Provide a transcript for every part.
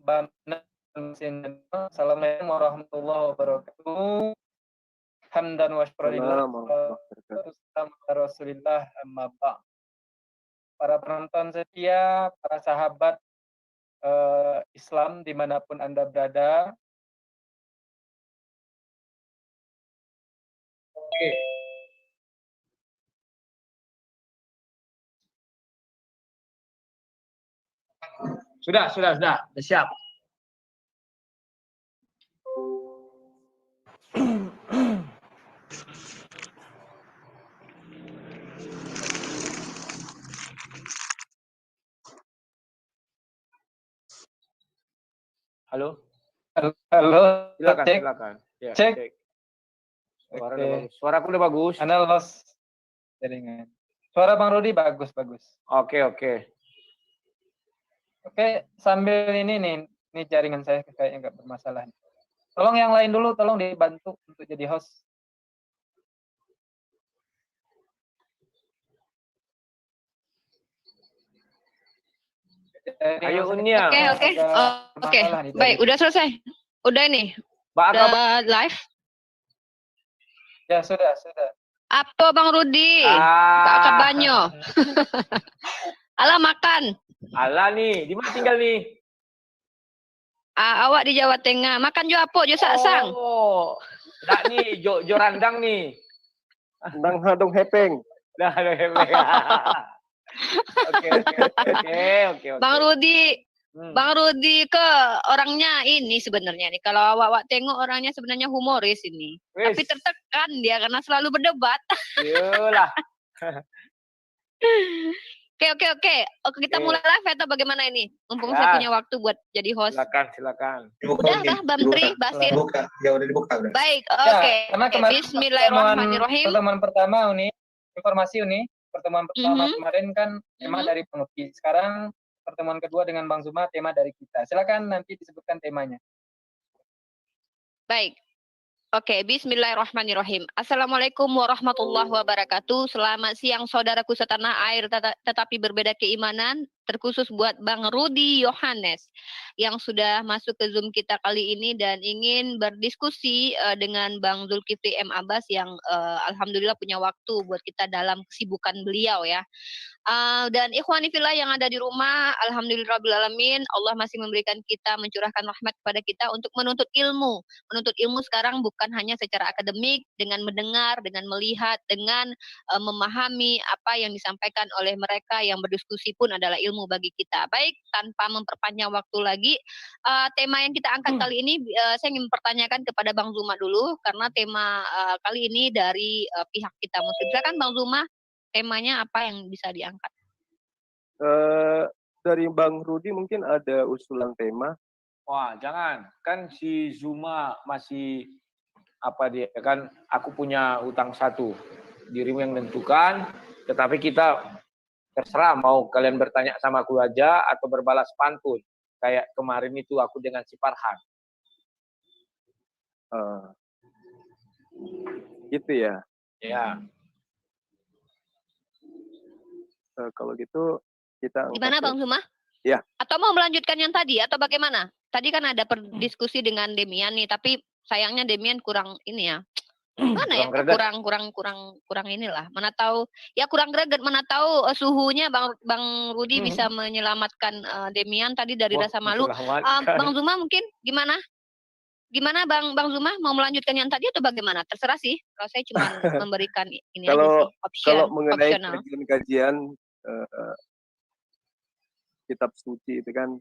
Assalamualaikum warahmatullahi wabarakatuh. Hamdan wa syukurillah. Rasulillah amma ba'd. Para penonton setia, para sahabat Islam dimanapun Anda berada. Oke. Sudah siap. Halo. Halo. Silakan. Ya, cek. Suaraku udah bagus. Anda los jaringan. Suara Bang Rudi bagus. Oke. Oke, sambil ini jaringan saya kayaknya nggak bermasalah. Tolong yang lain dulu, tolong dibantu untuk jadi host. Ayo Unia. Oke. Baik, udah selesai. Udah nih. Udah live. Ya, sudah. Apa Bang Rudi? Kak Kabanyo. Alah makan. Alah nih, di mana tinggal nih? Awak di Jawa Tengah. Makan jo apa? Jo saksang. Oh. Enggak nih, jo randang nih. Dang hadong hepeng. Oke. Bang Rudi ke orangnya ini sebenarnya nih. Kalau awak tengok orangnya sebenarnya humoris ini. Tapi tertekan dia karena selalu berdebat. Iyalah. Oke. Kita mulai live atau bagaimana ini? Mumpung saya punya waktu buat jadi host. Silakan. Udah Bang Tri, Basin. Ya udah dibuka. Baik, oke. Bismillahirrahmanirrahim. Pertemuan pertama informasi pertemuan pertama kemarin kan tema dari Penguti. Sekarang pertemuan kedua dengan Bang Zuma tema dari kita. Silakan nanti disebutkan temanya. Baik. Oke, bismillahirrahmanirrahim. Assalamualaikum warahmatullahi wabarakatuh. Selamat siang saudaraku setanah air tetapi berbeda keimanan. Terkhusus buat Bang Rudi Yohanes yang sudah masuk ke Zoom kita kali ini dan ingin berdiskusi dengan Bang Zulkifli M. Abbas yang alhamdulillah punya waktu buat kita dalam kesibukan beliau ya. Dan ikhwani fillah yang ada di rumah, alhamdulillahirrabbilalamin, Allah masih memberikan kita, mencurahkan rahmat kepada kita untuk menuntut ilmu. Menuntut ilmu sekarang bukan hanya secara akademik, dengan mendengar, dengan melihat, dengan memahami apa yang disampaikan oleh mereka yang berdiskusi pun adalah ilmu bagi kita. Baik, tanpa memperpanjang waktu lagi, tema yang kita angkat kali ini, saya ingin mempertanyakan kepada Bang Zuma dulu, karena tema kali ini dari pihak kita Muslim. Silakan Bang Zuma, temanya apa yang bisa diangkat? Dari Bang Rudi mungkin ada usulan tema. Wah, jangan. Kan si Zuma masih kan aku punya utang satu. Dirimu yang menentukan, tetapi kita terserah mau kalian bertanya sama aku aja atau berbalas pantun. Kayak kemarin itu aku dengan si Farhan. Gitu ya? Ya. Kalau gitu kita gimana Bang Zuma? Ya. Atau mau melanjutkan yang tadi atau bagaimana? Tadi kan ada diskusi dengan Demian nih, tapi sayangnya Demian kurang ini ya. Mana ya? Kurang inilah. Mana tahu ya kurang greget, mana tahu suhunya Bang Rudi bisa menyelamatkan Demian tadi dari rasa malu. Bang Zuma mungkin gimana? Gimana Bang Zuma mau melanjutkan yang tadi atau bagaimana? Terserah sih. Kalau saya cuma memberikan ini aja sih, kalau mengenai kajian kitab suci itu kan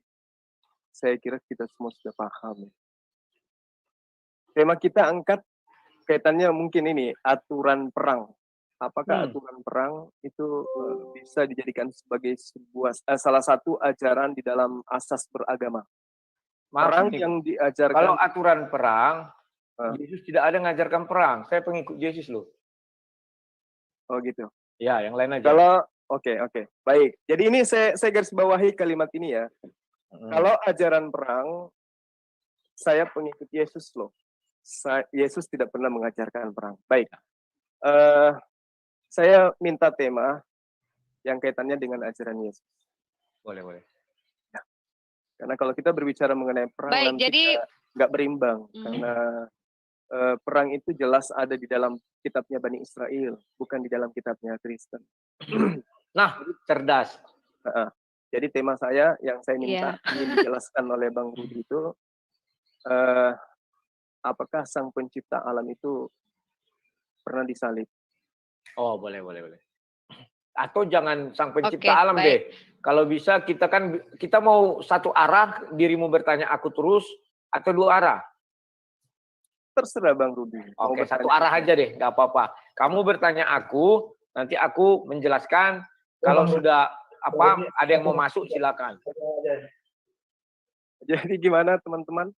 saya kira kita semua sudah paham. Tema kita angkat kaitannya mungkin ini aturan perang. Apakah aturan perang itu bisa dijadikan sebagai salah satu ajaran di dalam asas beragama? Perang yang diajarkan. Kalau aturan perang, Yesus tidak ada mengajarkan perang. Saya pengikut Yesus loh. Oh gitu. Ya, yang lain aja. Kalau Oke. Baik. Jadi ini saya garis bawahi kalimat ini ya. Kalau ajaran perang, saya pengikut Yesus loh. Yesus tidak pernah mengajarkan perang. Baik. Saya minta tema yang kaitannya dengan ajaran Yesus. Boleh. Karena kalau kita berbicara mengenai perang Baik, nanti jadi nggak berimbang. Mhm. Karena perang itu jelas ada di dalam kitabnya Bani Israel, bukan di dalam kitabnya Kristen. Nah, cerdas. Jadi tema saya yang saya minta ingin dijelaskan oleh Bang Rudi itu, apakah Sang Pencipta alam itu pernah disalib? Oh, boleh. Atau jangan Sang Pencipta Oke, alam baik. deh. Kalau bisa kita mau satu arah, dirimu bertanya aku terus, atau dua arah. Terserah Bang Rudi. Oke, satu arah aja deh, nggak apa-apa. Kamu bertanya aku, nanti aku menjelaskan. Kalau sudah ada yang mau masuk silakan. Jadi gimana teman-teman?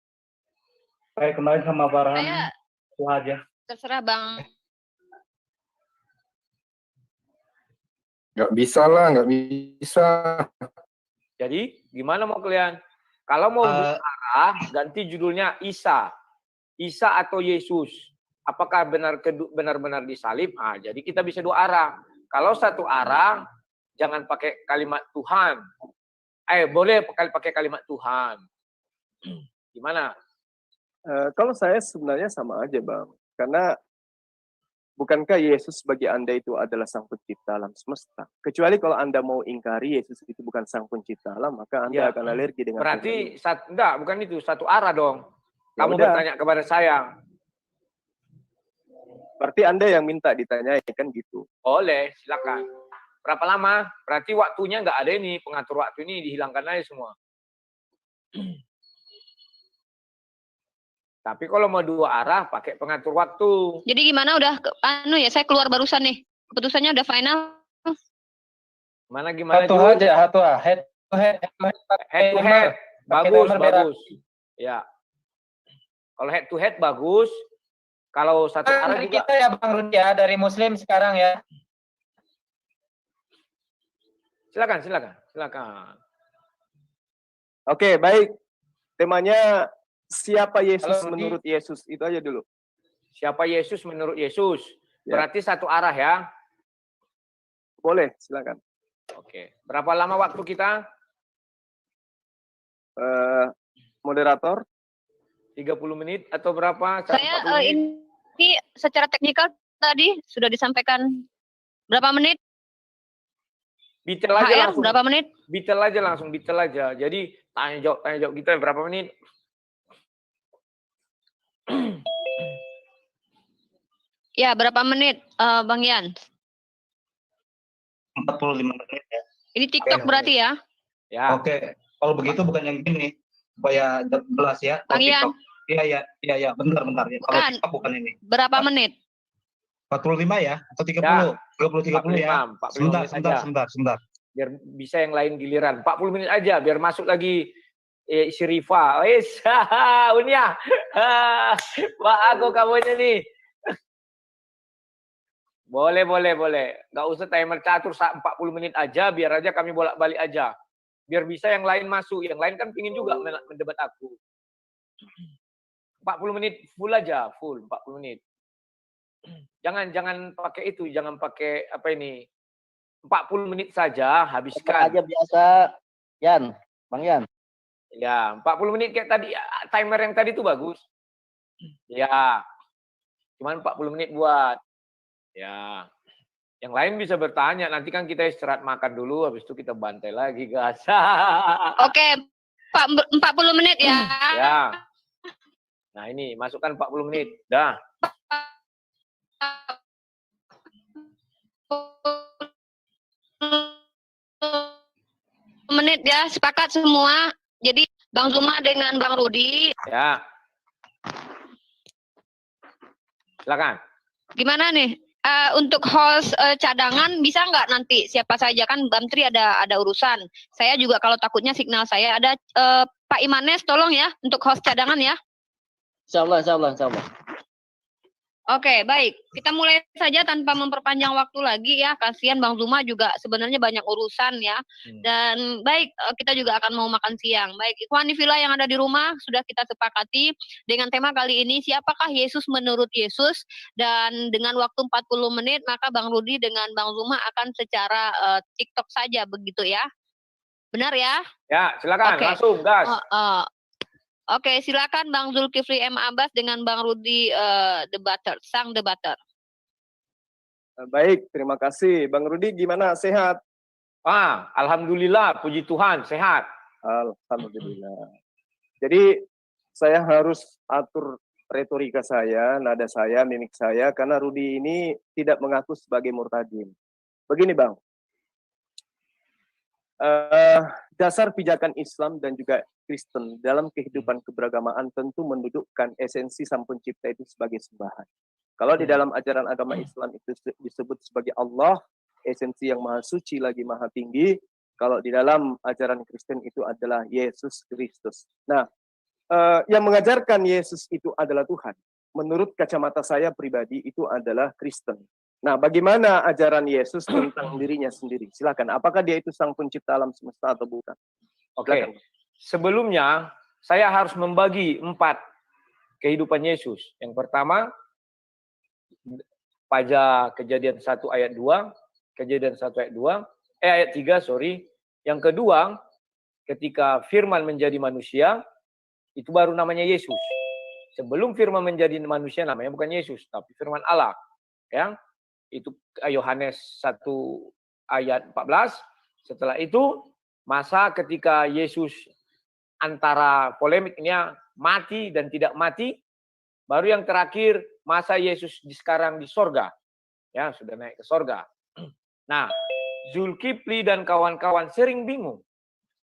Kayak kemarin sama Farhan Saya itu aja. terserah Bang. Nggak bisa lah, nggak bisa. Jadi gimana mau kalian? Kalau mau dua arah, ganti judulnya Isa. Isa atau Yesus. Apakah benar-benar disalib? Jadi kita bisa dua arah. Kalau satu arah, jangan pakai kalimat Tuhan. Boleh pakai kalimat Tuhan. Gimana? Kalau saya sebenarnya sama aja Bang. Karena bukankah Yesus bagi Anda itu adalah Sang Pencipta alam semesta? Kecuali kalau Anda mau ingkari Yesus itu bukan Sang Pencipta alam, maka Anda akan alergi dengan berarti enggak, bukan itu, satu arah dong. Ya Kamu udah. bertanya kepada saya. Berarti Anda yang minta ditanyai kan gitu. Boleh, silakan. Berapa lama? Berarti waktunya nggak ada ini, pengatur waktu ini dihilangkan aja semua. Tapi kalau mau dua arah, pakai pengatur waktu. Jadi gimana udah saya keluar barusan nih. Keputusannya udah final. Gimana Satu Jul? aja, satu head to head. Head to head. Bagus. Ya. Kalau head to head bagus. Kalau satu arah Dari juga. kita ya Bang Rudi ya, dari Muslim sekarang ya. Silakan. Oke, baik. Temanya siapa Yesus Halo, Rudi. menurut Yesus? Itu aja dulu. Siapa Yesus menurut Yesus? Ya. Berarti satu arah ya. Boleh, silakan. Oke. Berapa lama waktu kita? Moderator, 30 menit atau berapa? Saya 40 menit? ini secara teknikal tadi sudah disampaikan berapa menit? Detail aja HR langsung. berapa menit? Detail aja. Jadi tanya jawab kita berapa menit? Ya, berapa menit Bang Yan? 45 menit ya. Ini TikTok Oke. berarti ya? Ya. Oke, kalau begitu bukan yang gini, supaya jelas ya. Bang Yan. Iya, bentar ya. Kalau Bukan. TikTok bukan ini. Berapa menit? 45 ya atau 30? Ya. 30 ya. 45 menit aja. Sebentar. Biar bisa yang lain giliran. 40 menit aja biar masuk lagi si Rifa. Unia. Wah, aku kamunya nih. Boleh. Nggak usah timer catur 40 menit aja, biar aja kami bolak-balik aja. Biar bisa yang lain masuk. Yang lain kan pingin juga mendebat aku. 40 menit full aja, full 40 menit. Jangan pakai itu, jangan pakai apa ini. 40 menit saja habiskan. Aja biasa, Bang Yan. Ya, 40 menit kayak tadi, timer yang tadi itu bagus. Ya, cuman 40 menit buat. Ya, yang lain bisa bertanya. Nanti kan kita istirahat makan dulu, habis itu kita bantai lagi, guys. Oke, 40 menit ya. Ya. Nah ini, masukkan 40 menit. Dah. Menit ya, sepakat semua. Jadi Bang Zuma dengan Bang Rudi. Ya. Silakan. Gimana nih? Untuk host cadangan bisa nggak nanti siapa saja, kan Bang Tri ada urusan. Saya juga kalau takutnya signal saya ada Pak Imanes, tolong ya untuk host cadangan ya. Insya Allah. Oke, baik. Kita mulai saja tanpa memperpanjang waktu lagi ya. Kasihan Bang Zuma juga sebenarnya banyak urusan ya. Dan baik, kita juga akan mau makan siang. Baik, Ikhwan Fillah yang ada di rumah sudah kita sepakati dengan tema kali ini, siapakah Yesus menurut Yesus? Dan dengan waktu 40 menit, maka Bang Rudi dengan Bang Zuma akan secara TikTok saja begitu ya. Benar ya? Ya, silakan Oke. langsung gas. Oke, silakan Bang Zulkifli M. Abbas dengan Bang Rudi debater, sang debater. Baik, terima kasih. Bang Rudi gimana? Sehat? Alhamdulillah, puji Tuhan, sehat. Alhamdulillah. Jadi saya harus atur retorika saya, nada saya, mimik saya, karena Rudi ini tidak mengaku sebagai murtadin. Begini Bang, dasar pijakan Islam dan juga Kristen dalam kehidupan keberagamaan tentu mendudukkan esensi Sang Pencipta itu sebagai sembahan. Kalau di dalam ajaran agama Islam itu disebut sebagai Allah, esensi yang maha suci lagi maha tinggi. Kalau di dalam ajaran Kristen itu adalah Yesus Kristus. Nah, yang mengajarkan Yesus itu adalah Tuhan. Menurut kacamata saya pribadi itu adalah Kristen. Nah, bagaimana ajaran Yesus tentang dirinya sendiri? Silakan. Apakah dia itu sang pencipta alam semesta atau bukan? Oke. Sebelumnya saya harus membagi 4 kehidupan Yesus. Yang pertama pada Kejadian 1 ayat 2, Kejadian 1 ayat 2, ayat 3, sorry. Yang kedua, ketika Firman menjadi manusia, itu baru namanya Yesus. Sebelum Firman menjadi manusia namanya bukan Yesus, tapi Firman Allah. Ya, itu Yohanes 1 ayat 14. Setelah itu, masa ketika Yesus antara polemiknya mati dan tidak mati, baru yang terakhir masa Yesus sekarang di sorga. Ya, sudah naik ke sorga. Nah, Zulkifli dan kawan-kawan sering bingung.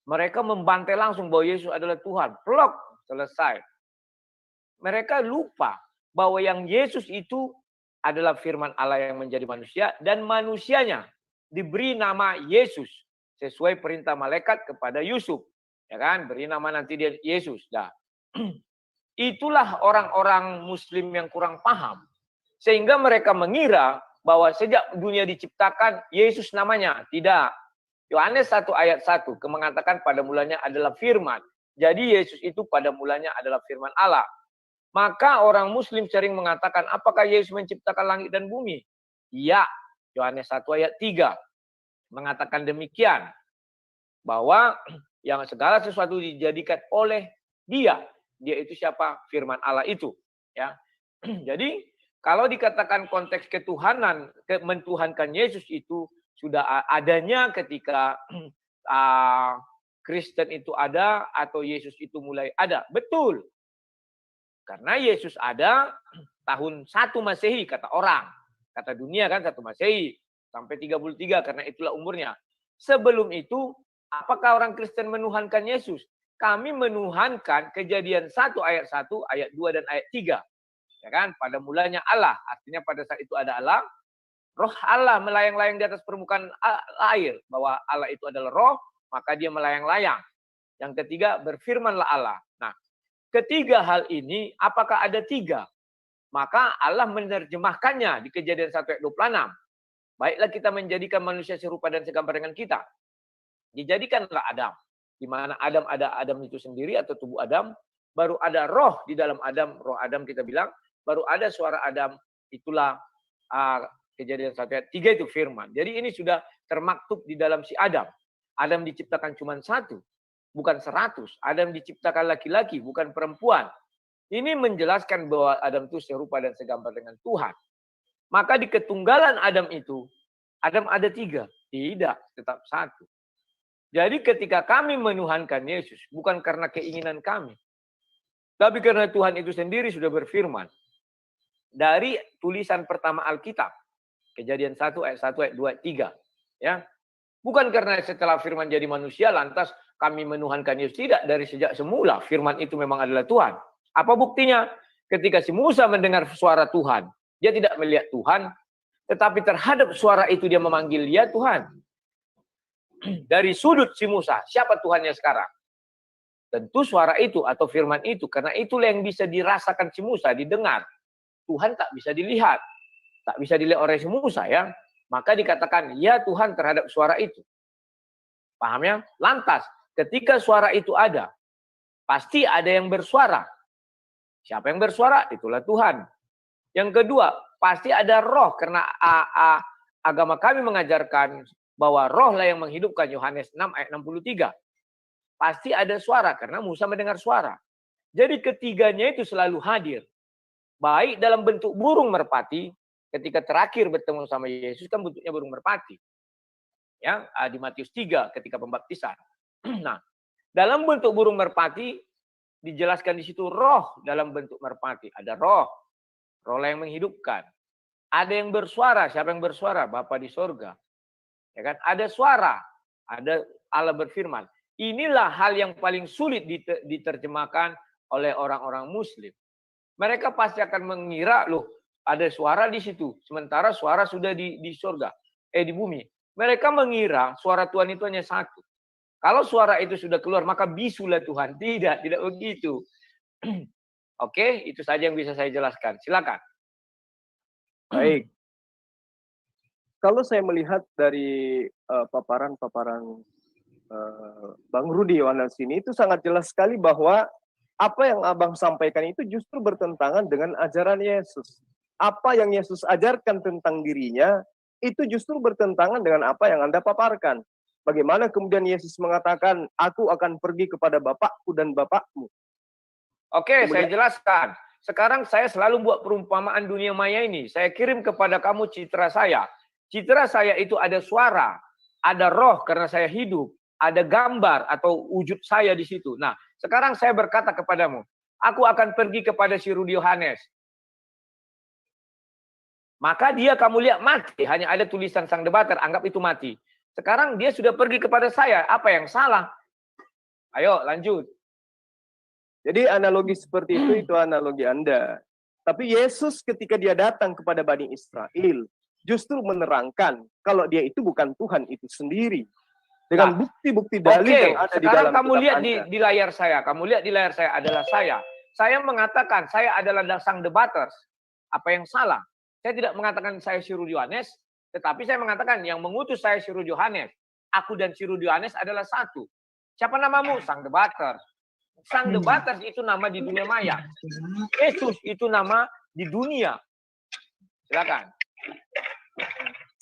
Mereka membantai langsung bahwa Yesus adalah Tuhan. Plok, selesai. Mereka lupa bahwa yang Yesus itu adalah firman Allah yang menjadi manusia. Dan manusianya diberi nama Yesus. Sesuai perintah malaikat kepada Yusuf. Ya kan, beri nama nanti dia Yesus. Nah, itulah orang-orang Muslim yang kurang paham. Sehingga mereka mengira bahwa sejak dunia diciptakan, Yesus namanya. Tidak. Yohanes 1 ayat 1 mengatakan pada mulanya adalah firman. Jadi Yesus itu pada mulanya adalah firman Allah. Maka orang Muslim sering mengatakan, apakah Yesus menciptakan langit dan bumi? Iya. Yohanes 1 ayat 3 mengatakan demikian. Bahwa yang segala sesuatu dijadikan oleh dia. Dia itu siapa? Firman Allah itu. Ya. Jadi kalau dikatakan konteks ketuhanan, mentuhankan Yesus itu sudah adanya ketika Kristen itu ada atau Yesus itu mulai ada. Betul. Karena Yesus ada tahun 1 Masehi kata orang. Kata dunia kan 1 Masehi. Sampai 33 karena itulah umurnya. Sebelum itu, apakah orang Kristen menuhankan Yesus? Kami menuhankan Kejadian 1 ayat 1, ayat 2 dan ayat 3. Ya kan? Pada mulanya Allah, artinya pada saat itu ada Allah, roh Allah melayang-layang di atas permukaan air, bahwa Allah itu adalah roh, maka dia melayang-layang. Yang ketiga, berfirmanlah Allah. Nah, ketiga hal ini, apakah ada 3? Maka Allah menerjemahkannya di Kejadian 1 ayat 26. Baiklah kita menjadikan manusia serupa dan segambar dengan kita. Dijadikanlah Adam. Di mana Adam ada Adam itu sendiri atau tubuh Adam, baru ada roh di dalam Adam, roh Adam kita bilang, baru ada suara Adam, itulah Kejadian 1 ayat 3 itu firman. Jadi ini sudah termaktub di dalam si Adam. Adam diciptakan cuma 1, bukan 100. Adam diciptakan laki-laki, bukan perempuan. Ini menjelaskan bahwa Adam itu serupa dan segambar dengan Tuhan. Maka di ketunggalan Adam itu, Adam ada 3. Tidak, tetap 1. Jadi ketika kami menuhankan Yesus, bukan karena keinginan kami. Tapi karena Tuhan itu sendiri sudah berfirman. Dari tulisan pertama Alkitab. Kejadian 1 ayat 1 ayat 2 ayat 3. Ya. Bukan karena setelah firman jadi manusia, lantas kami menuhankan Yesus. Tidak, dari sejak semula firman itu memang adalah Tuhan. Apa buktinya? Ketika si Musa mendengar suara Tuhan. Dia tidak melihat Tuhan. Tetapi terhadap suara itu dia memanggil, ya Tuhan. Dari sudut si Musa, siapa Tuhannya sekarang? Tentu suara itu atau firman itu. Karena itulah yang bisa dirasakan si Musa, didengar. Tuhan tak bisa dilihat. Tak bisa dilihat oleh si Musa ya. Maka dikatakan, ya Tuhan terhadap suara itu. Paham ya? Lantas, ketika suara itu ada, pasti ada yang bersuara. Siapa yang bersuara? Itulah Tuhan. Yang kedua, pasti ada roh. Karena agama kami mengajarkan bahwa roh lah yang menghidupkan, Yohanes 6 ayat 63. Pasti ada suara, karena Musa mendengar suara. Jadi ketiganya itu selalu hadir. Baik dalam bentuk burung merpati, ketika terakhir bertemu sama Yesus kan bentuknya burung merpati. Ya, di Matius 3 ketika pembaptisan. Nah, dalam bentuk burung merpati dijelaskan di situ roh dalam bentuk merpati. Ada roh yang menghidupkan. Ada yang bersuara, siapa yang bersuara? Bapa di sorga. Ya kan? Ada suara, ada Allah berfirman. Inilah hal yang paling sulit diterjemahkan oleh orang-orang Muslim. Mereka pasti akan mengira, loh, ada suara di situ, sementara suara sudah di sorga, di bumi. Mereka mengira suara Tuhan itu hanya satu. Kalau suara itu sudah keluar, maka bisulah Tuhan. Tidak begitu. Oke, itu saja yang bisa saya jelaskan. Silakan. Baik. Kalau saya melihat dari paparan-paparan Bang Rudi Yohanes ini, itu sangat jelas sekali bahwa apa yang Abang sampaikan itu justru bertentangan dengan ajaran Yesus. Apa yang Yesus ajarkan tentang dirinya, itu justru bertentangan dengan apa yang Anda paparkan. Bagaimana kemudian Yesus mengatakan, aku akan pergi kepada Bapakku dan Bapakmu. Oke, saya jelaskan. Sekarang saya selalu buat perumpamaan dunia maya ini. Saya kirim kepada kamu citra saya. Citra saya itu ada suara, ada roh karena saya hidup, ada gambar atau wujud saya di situ. Nah, sekarang saya berkata kepadamu, aku akan pergi kepada si Rudi Yohanes. Maka dia kamu lihat mati, hanya ada tulisan sang debater, anggap itu mati. Sekarang dia sudah pergi kepada saya, apa yang salah? Ayo lanjut. Jadi analogi seperti itu analogi Anda. Tapi Yesus ketika dia datang kepada Bani Israel, justru menerangkan kalau dia itu bukan Tuhan itu sendiri. Dengan bukti-bukti dalil yang ada di dalam sekarang kamu lihat Anda. di layar saya. Kamu lihat di layar saya adalah saya. Saya mengatakan saya adalah sang debaters. Apa yang salah? Saya tidak mengatakan saya si Rudi Yohanes, tetapi saya mengatakan yang mengutus saya si Rudi Yohanes. Aku dan si Rudi Yohanes adalah satu. Siapa namamu? Sang debaters. Sang debaters itu nama di dunia maya. Yesus itu nama di dunia. Silakan.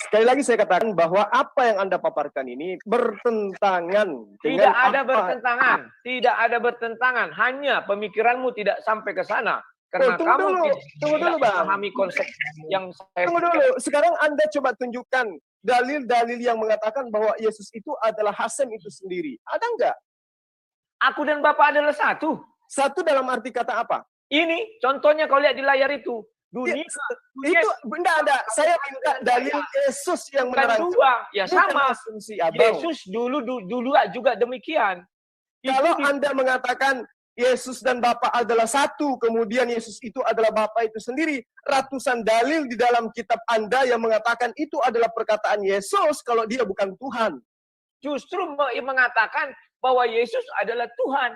Sekali lagi saya katakan bahwa apa yang Anda paparkan ini bertentangan dengan Tidak ada bertentangan. Tidak ada bertentangan. Hanya pemikiranmu tidak sampai ke sana. Karena kamu tidak memahami konsep yang saya... Tunggu dulu. Sekarang Anda coba tunjukkan dalil-dalil yang mengatakan bahwa Yesus itu adalah Hasem itu sendiri. Ada enggak? Aku dan Bapak adalah satu. Satu dalam arti kata apa? Ini contohnya kau lihat di layar itu. Dunia. Itu benda ada. Saya minta dalil Yesus yang menerangkan. Dua. Ya sama. Asumsi Abang. Yesus dulu juga demikian. Kalau Anda mengatakan Yesus dan Bapa adalah satu, kemudian Yesus itu adalah Bapa itu sendiri, ratusan dalil di dalam kitab Anda yang mengatakan itu adalah perkataan Yesus kalau dia bukan Tuhan. Justru mengatakan bahwa Yesus adalah Tuhan.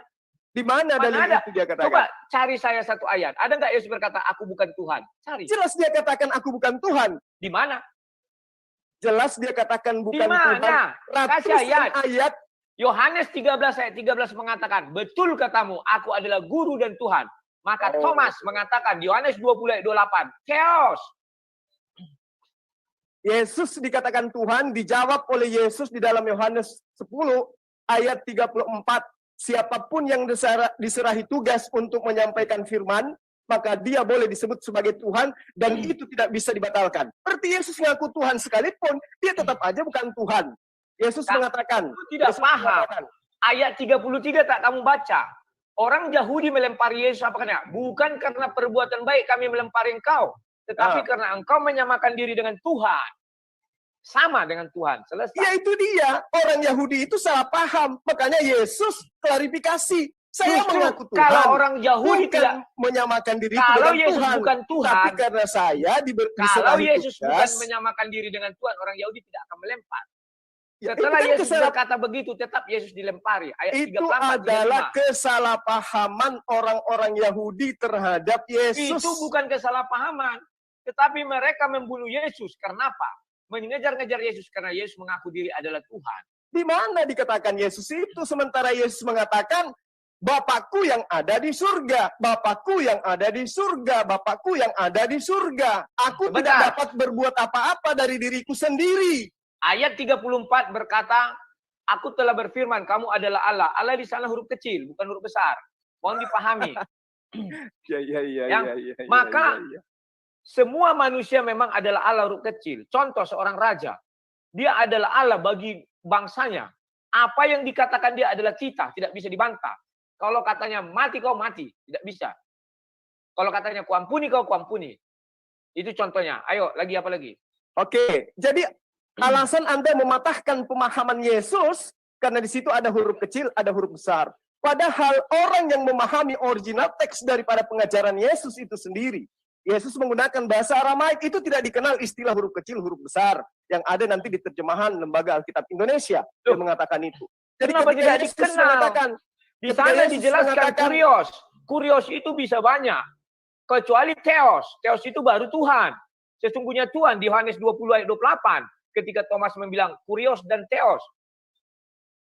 Di mana dalil itu dia katakan? Coba cari saya satu ayat. Ada nggak Yesus berkata, aku bukan Tuhan? Cari. Jelas dia katakan, aku bukan Tuhan. Di mana? Jelas dia katakan bukan Di mana? Tuhan. Kasih Ratusan ayat. Yohanes 13 ayat 13 mengatakan, betul katamu, aku adalah guru dan Tuhan. Maka Thomas mengatakan, Yohanes 20 ayat 28, chaos. Yesus dikatakan Tuhan, dijawab oleh Yesus di dalam Yohanes 10 ayat 34. Siapapun yang diserahi tugas untuk menyampaikan firman, maka dia boleh disebut sebagai Tuhan, dan itu tidak bisa dibatalkan. Berarti Yesus mengaku Tuhan sekalipun, dia tetap aja bukan Tuhan. Yesus mengatakan, tidak paham. Ayat 33 tak kamu baca. Orang Yahudi melempari Yesus apa katanya? Bukan karena perbuatan baik kami melempari engkau, tetapi karena engkau menyamakan diri dengan Tuhan. Sama dengan Tuhan. Selesai. Ya itu dia. Orang Yahudi itu salah paham. Makanya Yesus klarifikasi. Saya mengaku Tuhan. Kalau orang Yahudi tidak menyamakan diri kalau dengan Yesus Tuhan. bukan Tuhan. Tapi karena saya kalau Yesus bukan menyamakan diri dengan Tuhan, orang Yahudi tidak akan melempar. Setelah kan Yesus berkata begitu, tetap Yesus dilempari. Ayat 34, itu adalah kesalahpahaman orang-orang Yahudi terhadap Yesus. Itu bukan kesalahpahaman. Tetapi mereka membunuh Yesus. Karena apa? Mengejar-ngejar Yesus karena Yesus mengaku diri adalah Tuhan. Di mana dikatakan Yesus itu? Sementara Yesus mengatakan, Bapakku yang ada di surga, Bapakku yang ada di surga, Bapakku yang ada di surga. Aku tidak dapat berbuat apa-apa dari diriku sendiri. Ayat 34 berkata, aku telah berfirman, kamu adalah Allah. Allah di sana huruf kecil, bukan huruf besar. Mohon dipahami. Maka semua manusia memang adalah Allah huruf kecil. Contoh seorang raja. Dia adalah Allah bagi bangsanya. Apa yang dikatakan dia adalah cita, tidak bisa dibantah. Kalau katanya mati, kau mati. Tidak bisa. Kalau katanya kuampuni, kau kuampuni. Itu contohnya. Ayo, lagi apa lagi? Oke, jadi alasan Anda mematahkan pemahaman Yesus karena di situ ada huruf kecil, ada huruf besar. Padahal orang yang memahami original teks daripada pengajaran Yesus itu sendiri. Yesus menggunakan bahasa Aramaik, itu tidak dikenal istilah huruf kecil, huruf besar. Yang ada nanti di terjemahan Lembaga Alkitab Indonesia. Dia mengatakan itu. Jadi kenapa ketika tidak Yesus dikenal? mengatakan, Di sana dijelaskan kurios. Kurios itu bisa banyak. Kecuali Theos. Theos itu baru Tuhan. Sesungguhnya Tuhan di Yohanes 20 ayat 28. Ketika Thomas membilang kurios dan Theos.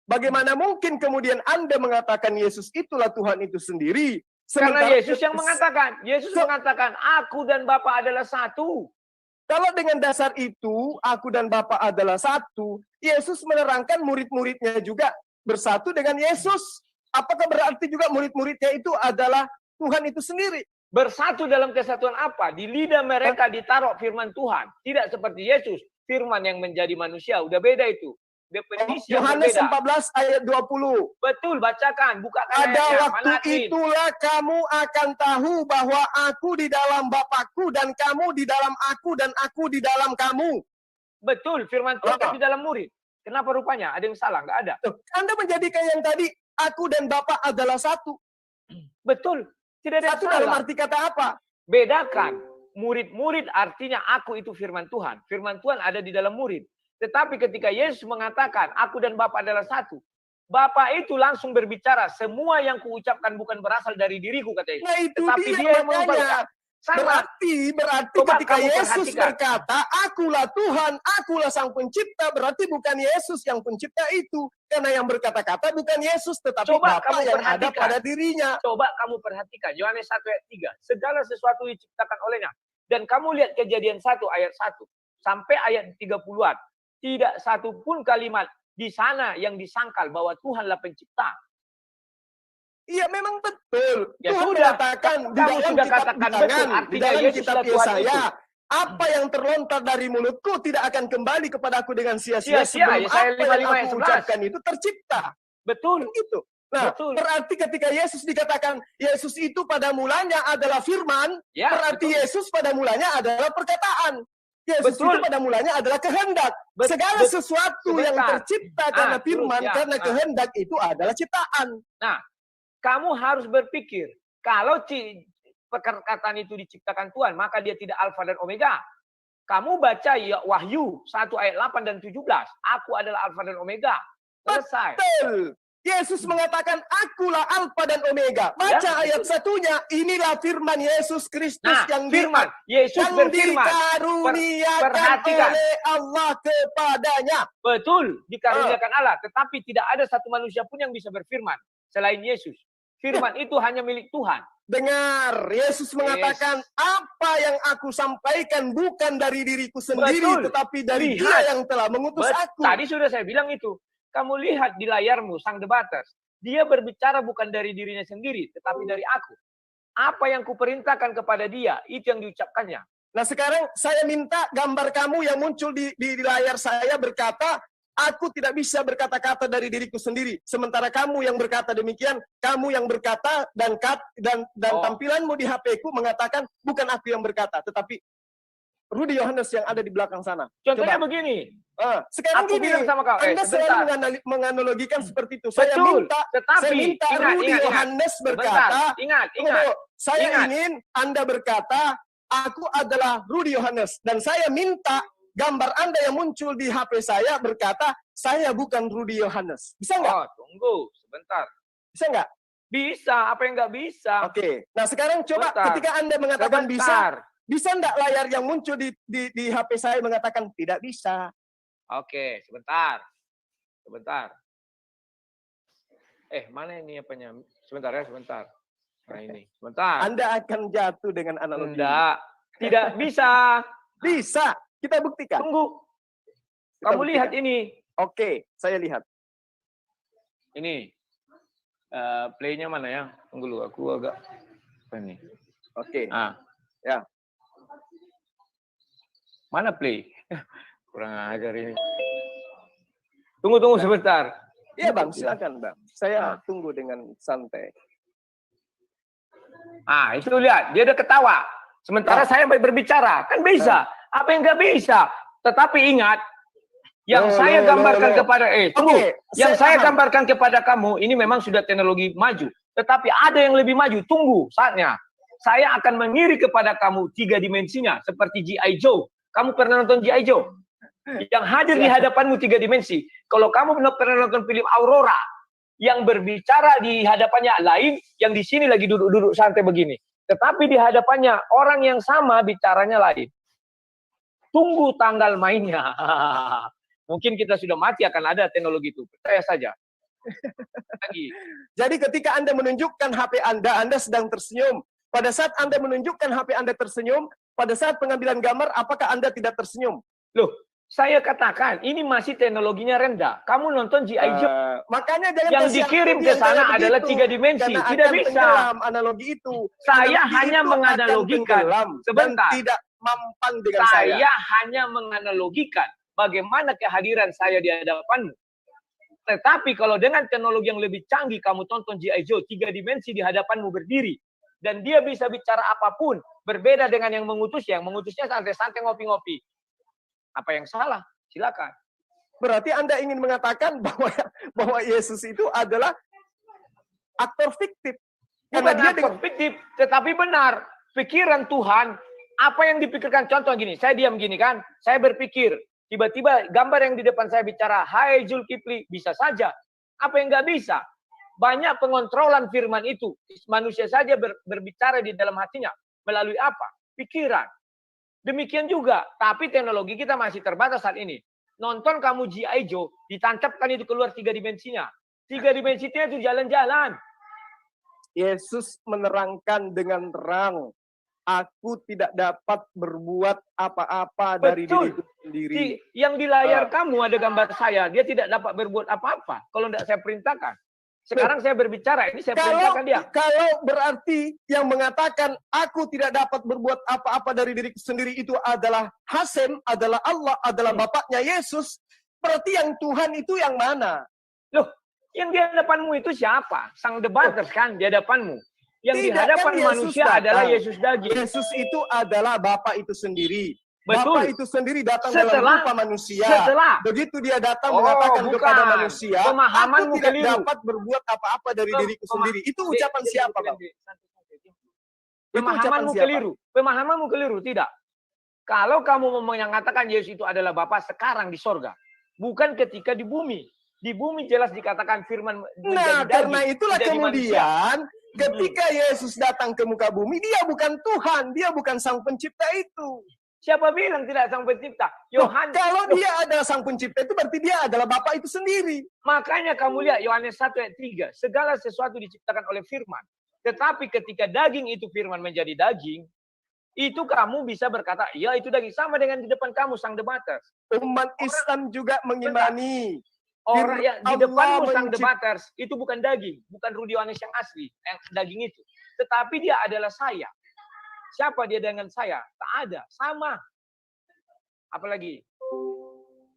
bagaimana mungkin kemudian Anda mengatakan Yesus itulah Tuhan itu sendiri? Karena Yesus yang mengatakan. Yesus mengatakan, aku dan Bapa adalah satu. Kalau dengan dasar itu, aku dan Bapa adalah satu, Yesus menerangkan murid-muridnya juga bersatu dengan Yesus. Apakah berarti juga murid-muridnya itu adalah Tuhan itu sendiri? Bersatu dalam kesatuan apa? Di lidah mereka ditaruh firman Tuhan. Tidak seperti Yesus. Firman yang menjadi manusia. Udah beda itu. Definisi yang Yohanes berbeda. 14 ayat 20. Betul, bacakan. Bukakan Pada ayatnya. waktu Manakin. itulah kamu akan tahu bahwa aku di dalam Bapakku dan kamu di dalam aku dan aku di dalam kamu. Betul, firman Tuhan di dalam murid. Kenapa rupanya? Ada yang salah? Nggak ada. Anda menjadikan yang tadi, aku dan Bapa adalah satu. Betul. Tidak ada yang Satu dalam salah. arti kata apa? Bedakan. Murid-murid artinya aku itu firman Tuhan. Firman Tuhan ada di dalam murid. Tetapi ketika Yesus mengatakan, aku dan Bapa adalah satu. Bapa itu langsung berbicara, semua yang kuucapkan bukan berasal dari diriku, kata Yesus. Nah itu Tetapi dia yang makanya. mengumpulkan. Sama. Berarti Coba ketika kamu Yesus perhatikan. berkata, akulah Tuhan, akulah sang pencipta, berarti bukan Yesus yang pencipta itu. Karena yang berkata-kata bukan Yesus, tetapi Coba Bapa kamu yang ada perhatikan. pada dirinya. Coba kamu perhatikan, Yohanes 1 ayat 3. Segala sesuatu diciptakan olehnya. Dan kamu lihat Kejadian 1 ayat 1. Sampai ayat 30-an. Tidak satu pun kalimat di sana yang disangkal bahwa Tuhanlah pencipta. Iya memang betul. Ya Tuhan sudah. mengatakan di Kamu dalam sudah kitab katakan bilangan, betul. di Artinya dalam Yesus kitab adalah Tuhan Yesaya, itu. apa yang terlontar dari mulutku tidak akan kembali kepadaku dengan sia-sia Sia-sia, sebelum Yesaya apa yang 55 ayat aku 11. ucapkan itu tercipta. Betul. Gitu. Nah, Betul. berarti ketika Yesus dikatakan Yesus itu pada mulanya adalah firman, Ya, berarti betul. Yesus pada mulanya adalah perkataan. Yesus Betul. itu pada mulanya adalah kehendak. Segala sesuatu yang Sebentar. tercipta karena firman, terus, ya. karena kehendak itu adalah ciptaan. Nah, kamu harus berpikir, kalau perkataan itu diciptakan Tuhan, maka dia tidak alfa dan omega. Kamu baca ya, Wahyu 1 ayat 8 dan 17. Aku adalah alfa dan omega. Selesai. Betul. Yesus mengatakan, akulah alfa dan omega. Baca Ya, ayat satunya, inilah firman Yesus Kristus Nah, yang firman. Yesus berfirman. dikaruniakan Perhatikan. oleh Allah kepadanya. Betul, dikaruniakan Allah. Tetapi tidak ada satu manusia pun yang bisa berfirman selain Yesus. Firman itu hanya milik Tuhan. Dengar, Yesus mengatakan, apa yang aku sampaikan bukan dari diriku sendiri, Betul. tetapi dari Lihat. Dia yang telah mengutus aku. Tadi sudah saya bilang itu. Kamu lihat di layarmu, sang debaters. Dia berbicara bukan dari dirinya sendiri, tetapi dari aku. Apa yang kuperintahkan kepada dia, itu yang diucapkannya. Nah sekarang saya minta gambar kamu yang muncul di layar saya berkata, aku tidak bisa berkata-kata dari diriku sendiri. Sementara kamu yang berkata demikian, kamu yang berkata dan tampilanmu di HP-ku mengatakan bukan aku yang berkata, tetapi Rudy Yohanes yang ada di belakang sana. Contohnya Coba. begini. Sekarang Aku gini, bilang sama kau, Anda sebentar. selalu menganalogikan seperti itu. Betul. Saya minta Rudy Yohanes berkata, Ingat. saya ingin Anda berkata, aku adalah Rudy Yohanes. Dan saya minta gambar Anda yang muncul di HP saya berkata, saya bukan Rudy Yohanes. Bisa nggak? Oh, tunggu. Sebentar. Bisa nggak? Bisa. Apa yang nggak bisa? Oke. Nah sekarang coba Sebentar. ketika Anda mengatakan Sebentar. bisa nggak layar yang muncul di HP saya mengatakan tidak bisa? Oke, sebentar. Mana ini apanya? Sebentar ya, sebentar. Nah ini, sebentar. Anda akan jatuh dengan analogi. Tidak bisa. Bisa. Kita buktikan. Tunggu. Kamu lihat ini. Oke, saya lihat. Ini. Play-nya mana ya? Tunggu dulu, aku agak ini. Oke. Ya. Mana play? Kurang ajar ini. Tunggu sebentar. Iya Bang, silakan Bang. Saya tunggu dengan santai. Itu lihat, dia udah ketawa. Sementara saya berbicara, kan bisa. Apa yang nggak bisa? Tetapi ingat, yang saya gambarkan kepada saya gambarkan kepada kamu, ini memang sudah teknologi maju. Tetapi ada yang lebih maju. Tunggu saatnya. Saya akan mengiri kepada kamu 3 dimensinya, seperti G.I. Joe. Kamu pernah nonton G.I. Joe? Yang hadir di hadapanmu 3 dimensi. Kalau kamu pernah nonton film Aurora, yang berbicara di hadapannya lain, yang di sini lagi duduk-duduk santai begini. Tetapi di hadapannya orang yang sama bicaranya lain. Tunggu tanggal mainnya. Mungkin kita sudah mati akan ada teknologi itu. Percaya saja. Jadi ketika Anda menunjukkan HP Anda sedang tersenyum. Pada saat Anda menunjukkan HP Anda tersenyum, pada saat pengambilan gambar, apakah Anda tidak tersenyum? Loh, saya katakan, ini masih teknologinya rendah. Kamu nonton G.I. Joe. Makanya yang dikirim ke sana adalah 3 dimensi. Tidak bisa. Analogi itu. Saya hanya menganalogikan. Sebentar. Tidak mampan dengan saya hanya menganalogikan bagaimana kehadiran saya di hadapanmu. Tetapi kalau dengan teknologi yang lebih canggih, kamu tonton G.I. Joe, 3 dimensi di hadapanmu berdiri. Dan dia bisa bicara apapun. Berbeda dengan yang mengutusnya. Yang mengutusnya santai-santai ngopi-ngopi. Apa yang salah? Silakan. Berarti Anda ingin mengatakan bahwa Yesus itu adalah aktor fiktif. Bukan aktor fiktif, tetapi benar. Pikiran Tuhan, apa yang dipikirkan. Contoh gini, saya diam gini kan. Saya berpikir. Tiba-tiba gambar yang di depan saya bicara, hai Zulkifli, bisa saja. Apa yang nggak bisa? Banyak pengontrolan firman itu. Manusia saja berbicara di dalam hatinya. Melalui apa? Pikiran. Demikian juga. Tapi teknologi kita masih terbatas saat ini. Nonton kamu G.I. Joe, ditancapkan itu keluar 3 dimensinya. 3 dimensinya itu jalan-jalan. Yesus menerangkan dengan terang. Aku tidak dapat berbuat apa-apa dari diriku sendiri. Yang di layar kamu ada gambar saya. Dia tidak dapat berbuat apa-apa. Kalau tidak saya perintahkan. Sekarang saya berbicara, ini saya perintahkan dia. Kalau berarti yang mengatakan aku tidak dapat berbuat apa-apa dari diriku sendiri itu adalah Hasem, adalah Allah, adalah Bapaknya Yesus. Berarti yang Tuhan itu yang mana? Loh, yang di hadapanmu itu siapa? Sang debaters kan di hadapanmu. Yang di hadapan manusia adalah Yesus daging. Yesus itu adalah Bapa itu sendiri. Betul. Bapa itu sendiri datang dalam rupa manusia. Begitu dia datang mengatakan kepada manusia, aku tidak dapat berbuat apa-apa dari diriku sendiri. Itu ucapan siapa, Bang? Pemahamanmu keliru. Pemahamanmu keliru, tidak. Kalau kamu mengatakan Yesus itu adalah Bapa sekarang di sorga, bukan ketika di bumi. Di bumi jelas dikatakan firman menjadi daging. Karena itulah kemudian ketika Yesus datang ke muka bumi, dia bukan Tuhan, dia bukan sang pencipta itu. Siapa bilang tidak sang pencipta? Yohanes. Kalau dia adalah sang pencipta itu berarti dia adalah Bapa itu sendiri. Makanya kamu lihat Yohanes 1 ayat 3. Segala sesuatu diciptakan oleh firman. Tetapi ketika daging itu firman menjadi daging, itu kamu bisa berkata, ya itu daging. Sama dengan di depan kamu sang debaters. Umat Islam juga mengimani. Orang yang di depanmu sang debaters itu bukan daging. Bukan Rudi Yohanes yang asli. Yang daging itu. Tetapi dia adalah saya. Siapa dia dengan saya? Tak ada. Sama. Apalagi?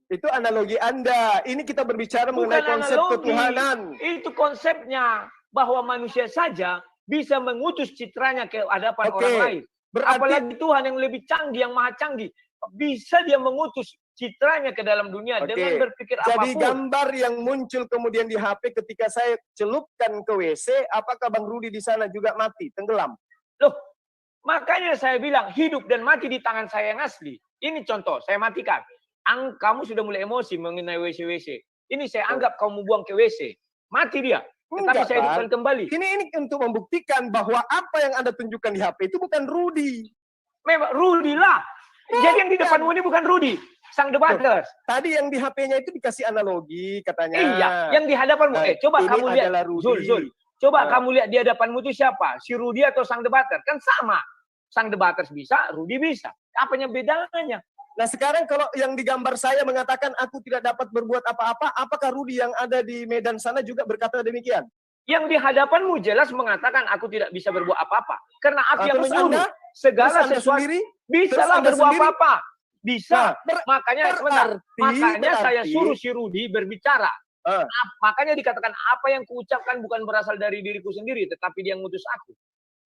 Itu analogi Anda. Ini kita berbicara mengenai konsep ketuhanan. Itu konsepnya. Bahwa manusia saja bisa mengutus citranya ke hadapan orang lain. Apalagi Tuhan yang lebih canggih, yang maha canggih. Bisa dia mengutus citranya ke dalam dunia dengan berpikir apapun. Jadi gambar yang muncul kemudian di HP ketika saya celupkan ke WC, apakah Bang Rudi di sana juga mati, tenggelam? Loh, makanya saya bilang hidup dan mati di tangan saya yang asli. Ini contoh, saya matikan. Kamu sudah mulai emosi mengenai WC-WC. Ini saya anggap kamu buang ke WC. Mati dia. Tetapi saya hidupkan kembali. Ini untuk membuktikan bahwa apa yang Anda tunjukkan di HP itu bukan Rudi. Memang Rudi lah. Jadi yang di depanmu ini bukan Rudi. Sang debaters. Tadi yang di HP-nya itu dikasih analogi katanya. Iya, yang di hadapanmu. Coba kamu lihat. Zul. Coba kamu lihat di hadapanmu itu siapa? Si Rudi atau sang debater? Kan sama. Sang debaters bisa, Rudi bisa. Apanya bedanya? Nah sekarang kalau yang di gambar saya mengatakan aku tidak dapat berbuat apa-apa, apakah Rudi yang ada di Medan sana juga berkata demikian? Yang di hadapanmu jelas mengatakan aku tidak bisa berbuat apa-apa. Karena aku yang terus menyuruh. Anda, Segala terus Anda sesuatu sendiri, bisa lah Anda berbuat sendiri? apa-apa. Bisa. Nah, Makanya sebentar. Makanya saya berarti- suruh si Rudi berbicara. Ah. Makanya dikatakan apa yang kuucapkan bukan berasal dari diriku sendiri, tetapi dia yang ngutus aku.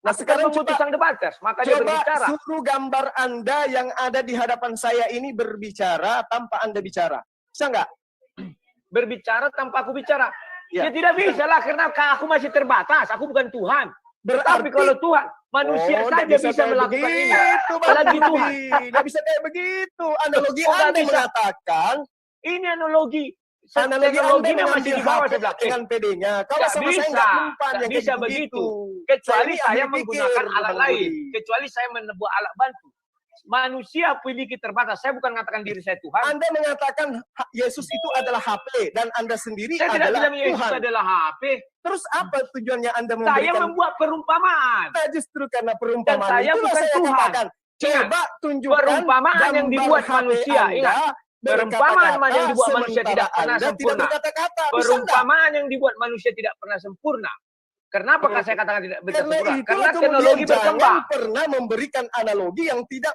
Nah Aku sekarang kan mengutus sang debaters, maka dia coba berbicara. suruh gambar Anda yang ada di hadapan saya ini berbicara tanpa Anda bicara. Bisa nggak? Berbicara tanpa aku bicara. Ya. Ya tidak bisa lah, karena aku masih terbatas. Aku bukan Tuhan. Tapi Berarti kalau Tuhan, manusia Oh, saja nggak bisa kayak melakukan ini. begitu, Bang Apalagi Rudi. Tuhan. Nggak bisa kayak begitu. Analogi Oh, nggak Anda bisa. mengatakan, Ini analogi. analogi Anda Teknologinya masih mengambil di bawah HP sebelah. dengan PD-nya. Kalau Nggak sama saya bisa. nggak mempan Nggak yang kayak bisa begitu. Kecuali ini saya ahli menggunakan pikir, alat Bang lain. Rudi. Kecuali saya menemukan alat bantu. Manusia memiliki terbatas. Saya bukan mengatakan diri saya Tuhan. Anda mengatakan Yesus itu adalah HP dan Anda sendiri Saya tidak adalah bilang Yesus Tuhan. adalah HP. Terus apa tujuannya Anda Saya memberikan? membuat perumpamaan. Nah, justru karena perumpamaan saya itulah bukan saya Tuhan. katakan. Coba tunjukkan Perumpamaan yang gambar dibuat HP manusia. Anda Ingat, berkata-kata, perumpamaan yang dibuat manusia sementara tidak pernah Anda tidak sempurna. berkata-kata. Bisa nggak? Perumpamaan yang dibuat manusia tidak pernah sempurna. Kenapa saya katakan tidak Karena sempurna? itulah Karena kemudian teknologi jangan berkembang. pernah memberikan analogi yang tidak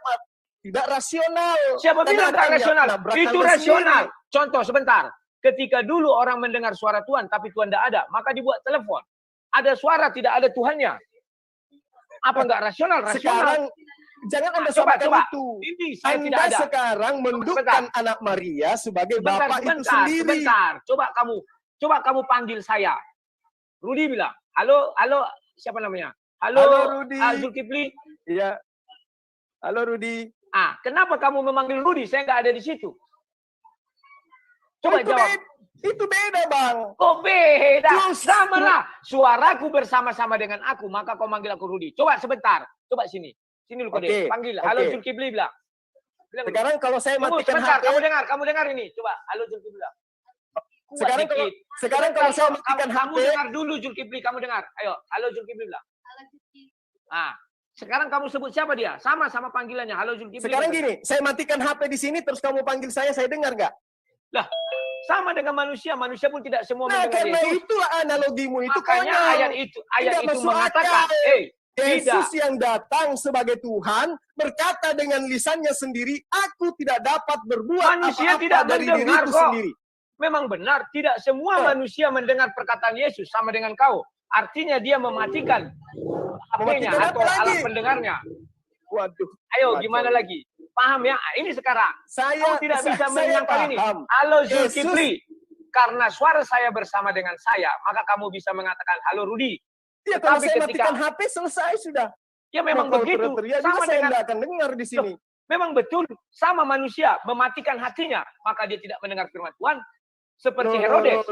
rasional. Siapa Dan bilang Anda tak rasional? menabrak Itu Anda rasional. sendiri. Contoh sebentar. Ketika dulu orang mendengar suara Tuhan, tapi Tuhan tidak ada, maka dibuat telepon. Ada suara, tidak ada Tuhannya. Apa enggak rasional? Rasional. Sekarang jangan Anda Coba. samakan itu. Ini saya tidak Anda ada. sekarang mendukkan anak Maria sebagai bapak itu sendiri. Sebentar. Coba kamu panggil saya. Rudi bilang, halo, siapa namanya? Halo, Rudi. Zulkifli. Iya. Halo Rudi. Kenapa kamu memanggil Rudi? Saya nggak ada di situ. Coba jawab. Itu beda, Bang. Kok beda? Justru- Sama lah. Suaraku bersama-sama dengan aku, maka kau manggil aku Rudi. Coba sebentar. Coba sini. Sini lu Oke, panggil. Halo oke. Zulkifli bilang. Sekarang kalau saya Tunggu matikan sebentar, HP, kamu dengar ini. Coba, halo Zulkifli bilang. Kuat sekarang dikit. kalau saya matikan kamu HP, dengar dulu Zulkifli, kamu dengar. Ayo, halo Zulkifli bilang. Sekarang kamu sebut siapa dia? Sama panggilannya. Halo Zulkifli. sekarang gini, saya matikan HP di sini terus kamu panggil saya dengar nggak? Lah, sama dengan manusia. Manusia pun tidak semua Nah, mendengar karena Yesus. itulah analogimu itu Makanya konyol. ayat itu Tidak masuk mengatakan, akal. tidak. Yesus yang datang sebagai Tuhan berkata dengan lisannya sendiri, aku tidak dapat berbuat Manusia apa-apa tidak dari mendengar diriku kok. sendiri. Memang benar, tidak semua manusia mendengar perkataan Yesus sama dengan kau. Artinya dia mematikan HP-nya Mematikan atau apa lagi? alat pendengarnya. Waduh. Ayo, Kacau. gimana lagi? Paham ya? Ini sekarang. Kau tidak bisa saya menyangkal ini. paham. Halo Yesus- Zulkifli. Karena suara saya bersama dengan saya, maka kamu bisa mengatakan, halo Rudi. Ya, kalau Tapi saya ketika- matikan HP selesai sudah. Ya memang Kalau begitu. teriak-teriak juga Sama saya dengan nggak akan dengar di sini. memang betul. Sama manusia mematikan hatinya, maka dia tidak mendengar firman Tuhan. Seperti Herodes.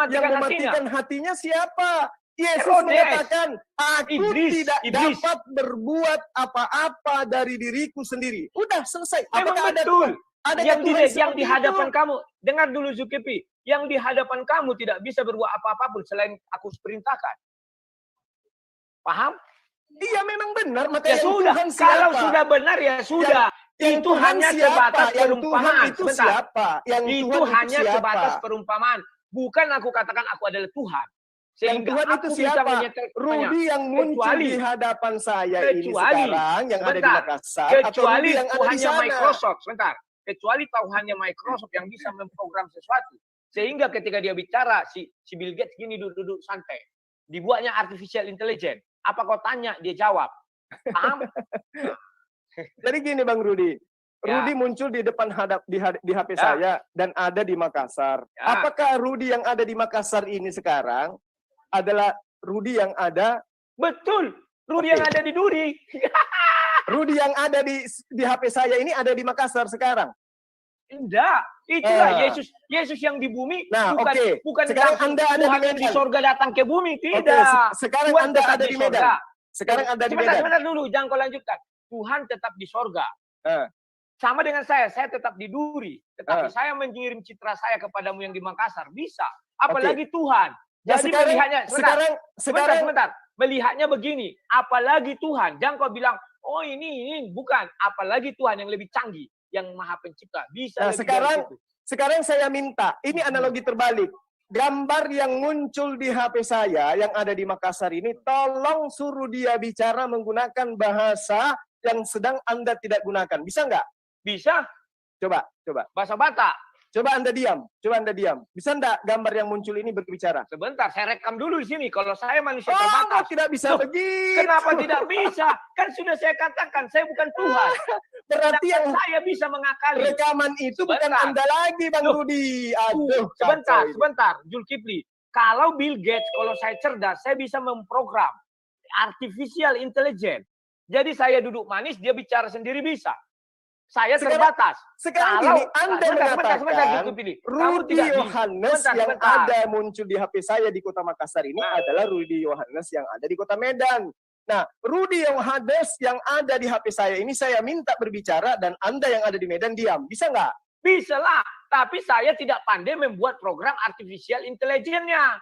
Yang mematikan hatinya siapa? Yesus Herodes. mengatakan, aku Iblis. tidak dapat berbuat apa-apa dari diriku sendiri. Udah selesai. Memang Apakah ada betul. Tuhan? Ada Yang di seperti hadapan itu? kamu, dengar dulu Zulkifli, yang di hadapan kamu tidak bisa berbuat apa-apa pun selain aku perintahkan. Paham? Iya memang benar. Ya Makanya yang sudah, Tuhan kalau siapa? sudah benar ya sudah. Yang Itu Tuhan hanya siapa? sebatas Yang Tuhan perumpamaan. itu Sebentar. siapa? Yang Itu Tuhan hanya siapa? sebatas perumpamaan. Bukan aku katakan aku adalah Tuhan. Yang Sehingga Tuhan aku itu bisa siapa? menyetelkannya. Rudi yang muncul Kecuali- di hadapan saya ini kecuali- sekarang yang ada di sebentar. Makassar atau Kecuali Rudi yang ada di Tuhannya sana. Microsoft. Sebentar. Kecuali Tuhannya Microsoft yang bisa memprogram sesuatu. Sehingga ketika dia bicara, si Bill Gates gini duduk santai. Dibuatnya artificial intelligence. Apa kau tanya, dia jawab. Paham? Jadi gini Bang Rudi. Ya. Rudi muncul di depan di HP Ya. saya dan ada di Makassar. Ya. Apakah Rudi yang ada di Makassar ini sekarang adalah Rudi yang ada? Betul. Rudi yang ada di Duri. Rudi yang ada di HP saya ini ada di Makassar sekarang. Enggak. Itulah Ah. Yesus yang di bumi. Nah, bukan oke. bukan Sekarang langsung Anda ada di Tuhan yang di Medan. sorga datang ke bumi. Oke, Tidak. sekarang Tuhan Anda tetap ada di Medan. sorga. Sekarang Anda di Medan. Sebentar dulu, jangan kau lanjutkan. Tuhan tetap di sorga. Eh. Sama dengan saya tetap di Duri. Tetapi saya mengirim citra saya kepadamu yang di Makassar. Bisa. Apalagi Tuhan. Nah, Jadi sekarang, melihatnya, sekarang sebentar. Melihatnya begini. Apalagi Tuhan. Jangan kau bilang, oh ini. Bukan. Apalagi Tuhan yang lebih canggih. yang Maha Pencipta. Bisa Nah, lebih dari situ. sekarang saya minta, ini analogi terbalik. Gambar yang muncul di HP saya yang ada di Makassar ini, tolong suruh dia bicara menggunakan bahasa yang sedang Anda tidak gunakan. Bisa nggak? Bisa. Coba. Bahasa Batak. Coba Anda diam. Bisa nggak gambar yang muncul ini berbicara? Sebentar, saya rekam dulu di sini. Kalau saya manusia Oh, terbatas. tidak bisa begitu. Kenapa tidak bisa? Kan sudah saya katakan, saya bukan Tuhan. Berarti yang saya bisa mengakali. rekaman itu bukan Sebentar. Anda lagi, Bang Rudi. Aduh, Sebentar, Zulkifli. Kalau Bill Gates, kalau saya cerdas, saya bisa memprogram artificial intelligence. Jadi saya duduk manis, dia bicara sendiri bisa. Saya terbatas. Sekarang Kalau ini Anda mengatakan Rudi Yohanes yang ada muncul di HP saya di kota Makassar ini adalah Rudi Yohanes yang ada di kota Medan. Nah, Rudi Yohanes yang ada di HP saya ini saya minta berbicara dan Anda yang ada di Medan diam. Bisa nggak? Bisa lah. Tapi saya tidak pandai membuat program artificial intelligence-nya.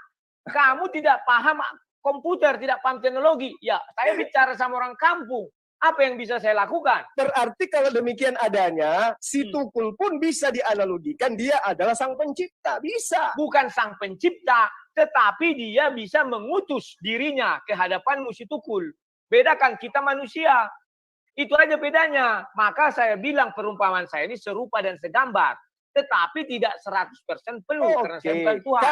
Kamu tidak paham komputer, tidak paham teknologi. Ya, saya bicara sama orang kampung. Apa yang bisa saya lakukan? Berarti kalau demikian adanya, si Tukul pun bisa dianalogikan dia adalah sang pencipta. Bisa. Bukan sang pencipta, tetapi dia bisa mengutus dirinya ke hadapanmu si Tukul. Bedakan kita manusia. Itu aja bedanya. Maka saya bilang perumpamaan saya ini serupa dan segambar. Tetapi tidak 100% penuh karena saya bukan Tuhan.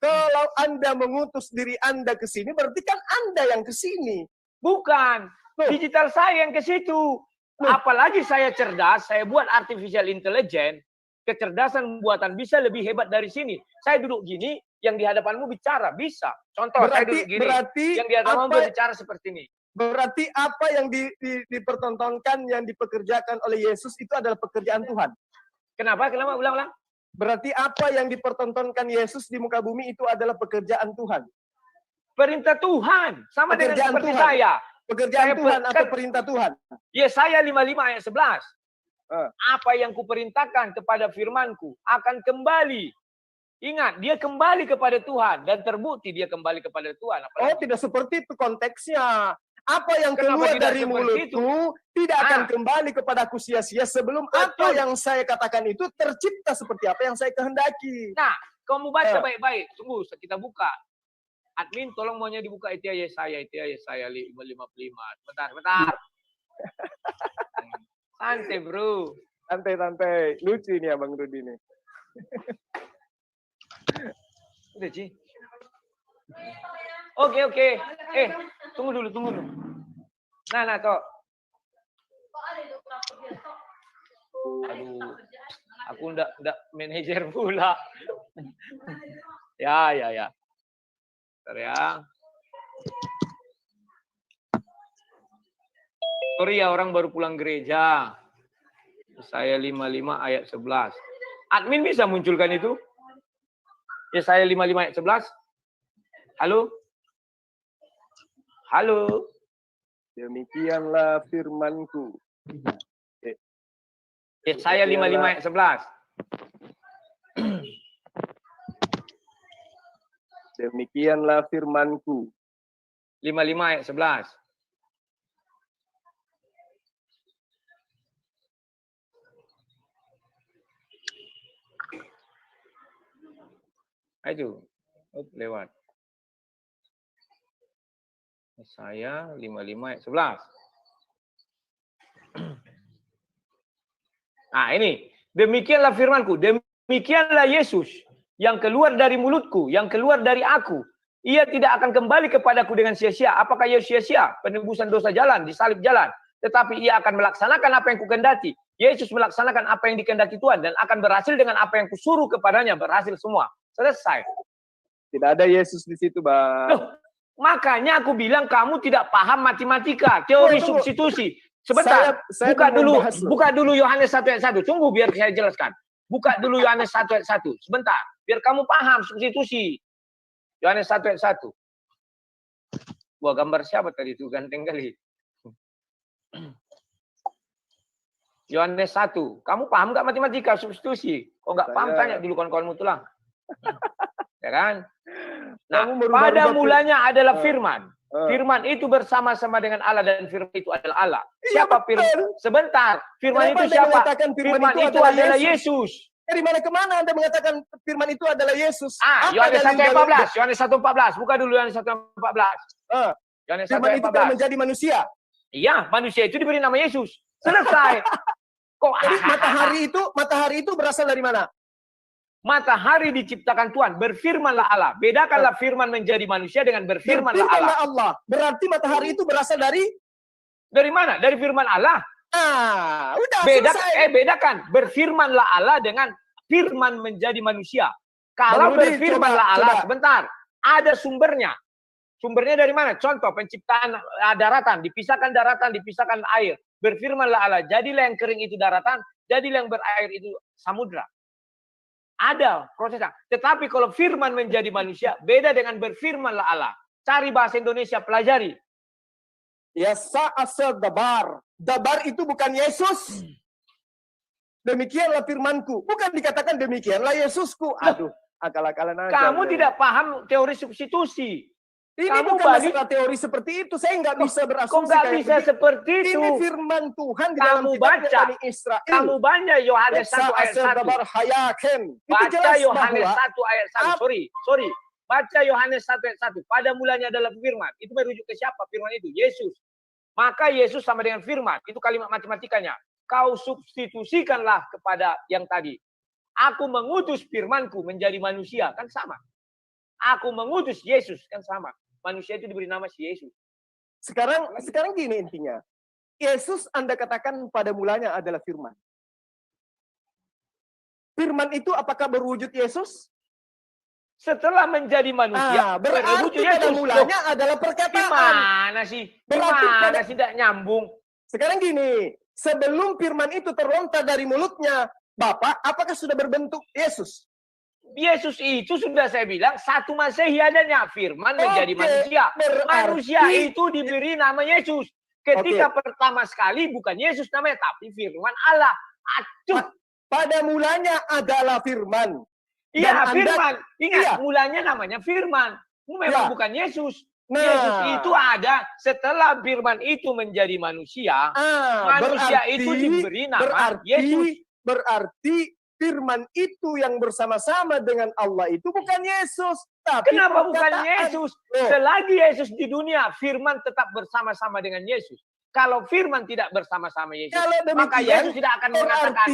Kalau Anda mengutus diri Anda ke sini, berarti kan Anda yang ke sini. Bukan. Digital saya yang ke situ. Apalagi saya cerdas, saya buat artificial intelligence, kecerdasan buatan bisa lebih hebat dari sini. Saya duduk gini, yang di hadapanmu bicara, bisa. Contoh, saya duduk gini, yang di hadapanmu bicara seperti ini. Berarti apa yang dipertontonkan, yang dipekerjakan oleh Yesus itu adalah pekerjaan Tuhan. Kenapa? Ulang-ulang. Berarti apa yang dipertontonkan Yesus di muka bumi itu adalah pekerjaan Tuhan. Perintah Tuhan. Sama Pekerjaan dengan seperti Tuhan. saya. Pekerjaan Tuhan atau perintah Tuhan? Yesaya 55 ayat 11. Apa yang kuperintahkan kepada firmanku akan kembali. Ingat, dia kembali kepada Tuhan dan terbukti dia kembali kepada Tuhan. Apalagi? Tidak seperti itu konteksnya. Apa yang keluar dari mulutku tidak akan kembali kepadaku sia-sia sebelum apa yang saya katakan itu tercipta seperti apa yang saya kehendaki. Nah, kamu baca baik-baik. Tunggu, kita buka. Admin, tolong maunya dibuka itu ya saya 55. Bentar. Santai, bro. Santai. Lucu ini Abang Rudi ini. Udah, Ci. Oke. Tunggu dulu. Nah, toh. Aduh. Aku ndak manajer pula. Ya. Bentar ya. Sorry ya, orang baru pulang gereja. Saya 55 ayat 11. Admin bisa munculkan itu? Ya, saya 55 ayat 11. Halo. Demikianlah firmanku. Ya, saya 55 ayat 11. Demikianlah firmanku. 55 ayat 11. Ayo, lewat. Saya 55 ayat 11. Nah, ini. Demikianlah firmanku. Demikianlah Yesus yang keluar dari mulutku, yang keluar dari aku. Ia tidak akan kembali kepadaku dengan sia-sia. Apakah ia sia-sia? Penebusan dosa jalan, disalib jalan. Tetapi ia akan melaksanakan apa yang kukendaki. Yesus melaksanakan apa yang dikehendaki Tuhan dan akan berhasil dengan apa yang kusuruh kepadanya. Berhasil semua. Selesai. Tidak ada Yesus di situ, Bang. Loh, makanya aku bilang kamu tidak paham matematika, teori substitusi. Sebentar, buka dulu Yohanes 1 ayat 1. Tunggu biar saya jelaskan. Buka dulu Yohanes 1 ayat 1. Sebentar, biar kamu paham substitusi. Yohanes 1 ayat 1. Wah, gambar siapa tadi itu? Ganteng kali. Yohanes 1. Kamu paham nggak matematika substitusi? Kok nggak paham, tanya dulu kawan-kawanmu tulang. Ya kan? Nah, pada mulanya adalah firman. Firman itu bersama-sama dengan Allah dan firman itu adalah Allah. Iya, Siapa firman? betul. Sebentar. Firman Kenapa itu Anda siapa? mengatakan Firman itu adalah Yesus. Dari mana ke mana Anda mengatakan firman itu adalah Yesus? Yohanes 1:14. Yohanes 1:14. Buka dulu Yohanes 1:14. Yohanes Firman itu telah 1:14. menjadi manusia. Iya, manusia itu diberi nama Yesus. Selesai. Kok Jadi matahari itu berasal dari mana? matahari diciptakan Tuhan, berfirmanlah Allah. Bedakanlah firman menjadi manusia dengan berfirmanlah Allah. Berarti matahari itu berasal dari mana? Dari firman Allah. Udah selesai. Bedakan berfirmanlah Allah dengan firman menjadi manusia. Kalau berfirmanlah Allah, sebentar, ada sumbernya. Sumbernya dari mana? Contoh penciptaan daratan, dipisahkan air. Berfirmanlah Allah, jadilah yang kering itu daratan, jadilah yang berair itu samudra. Ada prosesnya. Tetapi kalau firman menjadi manusia, beda dengan berfirmanlah Allah. Cari bahasa Indonesia, pelajari. Yasa asal dabar. Dabar itu bukan Yesus. Demikianlah firmanku. Bukan dikatakan demikianlah Yesusku. Aduh, akal-akalan aja. Kamu tidak paham teori substitusi. Ini kamu bukan masalah teori seperti itu. Saya nggak bisa berasumsi. Kok nggak bisa seperti itu? Ini firman Tuhan di dalam kitab Bani Israel. Kamu baca Yohanes 1 ayat 1. Baca Yohanes 1 ayat 1. Sorry. Baca Yohanes 1 ayat 1. Pada mulanya adalah firman. Itu merujuk ke siapa firman itu? Yesus. Maka Yesus sama dengan firman. Itu kalimat matematikanya. Kau substitusikanlah kepada yang tadi. Aku mengutus firmanku menjadi manusia. Kan sama. Aku mengutus Yesus. Kan sama. Manusia itu diberi nama si Yesus. Sekarang gini intinya. Yesus Anda katakan pada mulanya adalah firman. Firman itu apakah berwujud Yesus? Setelah menjadi manusia, berarti pada mulanya adalah perkataan. Gimana sih? Gimana sih tidak nyambung? Sekarang gini, sebelum firman itu terlontar dari mulutnya Bapa, apakah sudah berbentuk Yesus? Yesus itu sudah saya bilang satu Masehi adanya, firman menjadi manusia. Manusia itu diberi nama Yesus. Ketika pertama sekali bukan Yesus namanya, tapi firman Allah. Aduh. Pada mulanya adalah firman. Iya, firman. Ingat, mulanya namanya firman. Memang bukan Yesus. Yesus itu ada setelah firman itu menjadi manusia. Manusia itu diberi nama Yesus. Berarti firman itu yang bersama-sama dengan Allah itu bukan Yesus. Tapi kenapa bukan Yesus? Selagi Yesus di dunia, firman tetap bersama-sama dengan Yesus. Kalau firman tidak bersama-sama Yesus, maka Yesus tidak akan mengatakan,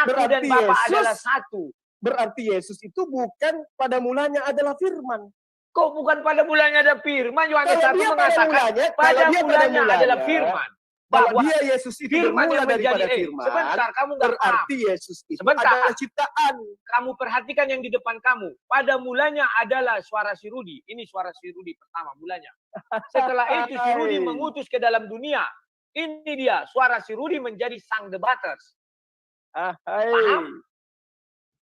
aku dan Bapa adalah satu. Berarti Yesus itu bukan pada mulanya adalah firman. Kok bukan pada mulanya ada firman? Yohanes 1 mengatakan pada mulanya adalah firman. Bahwa dia Yesus itu firman bermula daripada firman. Sebentar, kamu nggak paham. Berarti Yesus itu adalah ciptaan. Kamu perhatikan yang di depan kamu. Pada mulanya adalah suara si Rudi. Ini suara si Rudi pertama mulanya. Setelah itu si Rudi mengutus ke dalam dunia. Ini dia suara si Rudi menjadi sang debaters. Paham?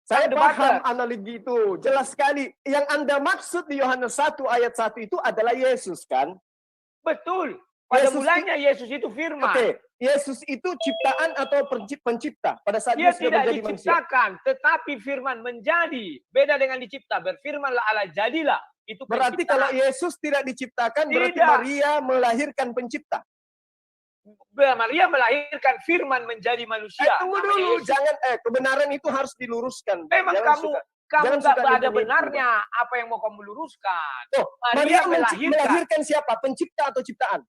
Saya paham analogi itu. Jelas sekali. Yang Anda maksud di Yohanes 1 ayat 1 itu adalah Yesus kan? Betul. Pada mulanya Yesus itu firman. Yesus itu ciptaan atau pencipta pada saat dia tidak diciptakan, tetapi firman menjadi. Beda dengan dicipta. Berfirmanlah Allah jadilah. Itu berarti penciptaan. kalau Yesus tidak diciptakan, berarti Maria melahirkan pencipta. Maria melahirkan firman menjadi manusia. Tunggu dulu, jangan kebenaran itu harus diluruskan. Memang kamu nggak ada benarnya. Apa yang mau kamu luruskan? Maria melahirkan siapa? Pencipta atau ciptaan?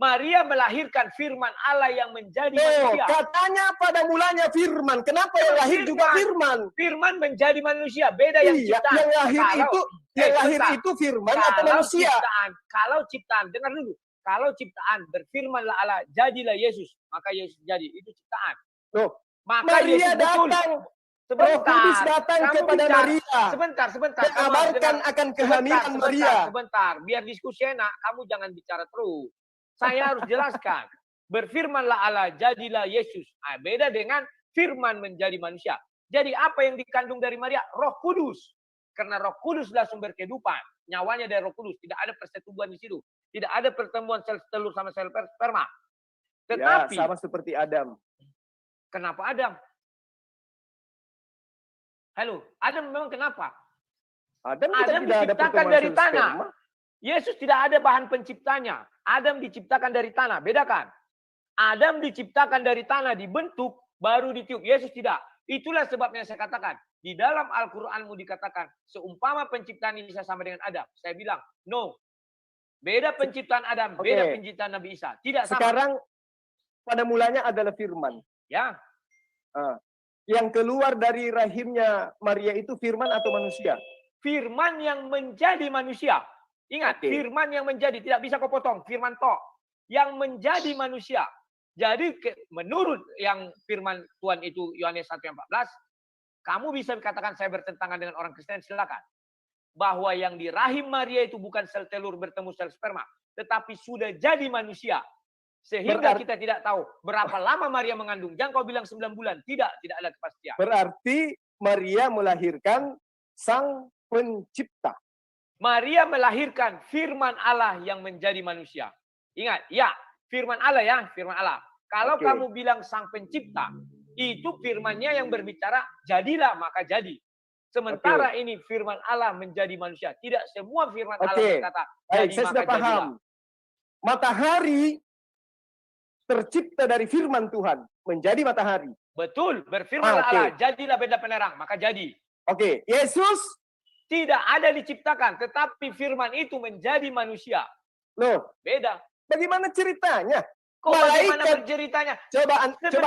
Maria melahirkan firman Allah yang menjadi manusia. Katanya pada mulanya firman. Kenapa yang lahir juga firman? Firman menjadi manusia. Beda yang ciptaan. Yang lahir itu firman atau manusia? Kalau ciptaan, dengar dulu. Kalau ciptaan berfirmanlah Allah, jadilah Yesus. Maka Yesus jadi. Itu ciptaan. Maka Maria datang. Roh Kudus datang kepada Maria. Sebentar. Mengabarkan akan kehamilan Maria. Sebentar. Biar diskusi enak. Kamu jangan bicara terus. Saya harus jelaskan. Berfirmanlah Allah, jadilah Yesus. Beda dengan firman menjadi manusia. Jadi apa yang dikandung dari Maria? Roh Kudus. Karena Roh Kuduslah sumber kehidupan. Nyawanya dari Roh Kudus. Tidak ada persetubuhan di situ. Tidak ada pertemuan sel telur sama sel sperma. Tetapi sama seperti Adam. Kenapa Adam? Halo, Adam memang kenapa? Adam diciptakan dari tanah. Yesus tidak ada bahan penciptanya. Adam diciptakan dari tanah. Bedakan. Adam diciptakan dari tanah, dibentuk, baru ditiup. Yesus tidak. Itulah sebabnya saya katakan, di dalam Al-Quranmu dikatakan, seumpama penciptaan Isa sama dengan Adam. Saya bilang, no. Beda penciptaan Adam, beda penciptaan Nabi Isa. Tidak sama. Sekarang, pada mulanya adalah firman. Ya. Yang keluar dari rahimnya Maria itu firman atau manusia? Firman yang menjadi manusia. Ingat, firman yang menjadi, tidak bisa kau potong. Firman toh. Yang menjadi manusia. Jadi menurut yang firman Tuhan itu Yohanes 1:14, kamu bisa katakan saya bertentangan dengan orang Kristen, silakan. Bahwa yang di rahim Maria itu bukan sel telur bertemu sel sperma, tetapi sudah jadi manusia. Sehingga kita tidak tahu berapa lama Maria mengandung. Jangan kau bilang 9 bulan. Tidak ada kepastian. Berarti Maria melahirkan sang pencipta. Maria melahirkan firman Allah yang menjadi manusia. Ingat, ya, firman Allah ya, firman Allah. Kalau kamu bilang sang pencipta, itu firmannya yang berbicara, jadilah maka jadi. Sementara ini firman Allah menjadi manusia. Tidak semua firman Allah berkata, jadi saya maka sudah paham. jadilah. Matahari tercipta dari firman Tuhan, menjadi matahari. Betul, berfirman Allah, jadilah benda penerang, maka jadi. Yesus tidak ada diciptakan, tetapi firman itu menjadi manusia. Loh, beda. Bagaimana ceritanya? Kok bagaimana berceritanya? Coba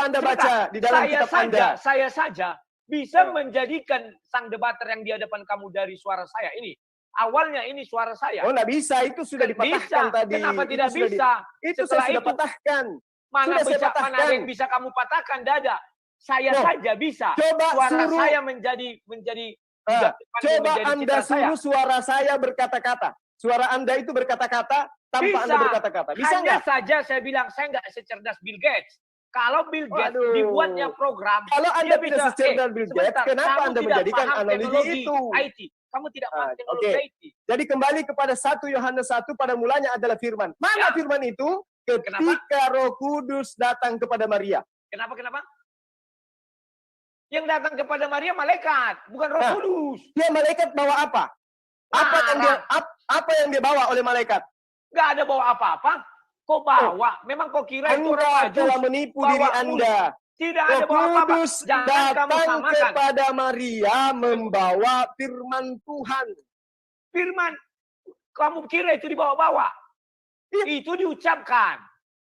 Anda baca di dalam kitab Anda. Saya saja bisa menjadikan sang debater yang di hadapan kamu dari suara saya ini. Awalnya ini suara saya. Oh, nggak bisa. Itu sudah dipatahkan tadi. Kenapa tidak bisa? Itu saya sudah patahkan. Mana ada yang bisa kamu patahkan? Dada. Saya saja bisa. Coba suara suruh, saya menjadi coba Anda suruh suara saya berkata-kata. Suara Anda itu berkata-kata tanpa Anda berkata-kata. Bisa nggak? Hanya saja saya bilang saya nggak secerdas Bill Gates. Kalau Bill Gates dibuatnya program, kalau Anda tidak secerdas Bill Gates, kenapa Anda menjadikan analogi itu? IT. Kamu tidak paham teknologi IT. Jadi kembali kepada 1 Yohanes 1 pada mulanya adalah firman. Mana firman itu? Ketika Roh Kudus datang kepada Maria. Kenapa? Yang datang kepada Maria malaikat, bukan Roh Kudus. Dia malaikat bawa apa? Apa yang dia bawa oleh malaikat? Gak ada bawa apa-apa. Kok bawa? Memang kau kira itu Anda telah menipu diri Anda. Tidak ada bawa apa-apa. Kudus datang kepada Maria membawa firman Tuhan. Firman, kamu kira itu dibawa-bawa? Itu diucapkan.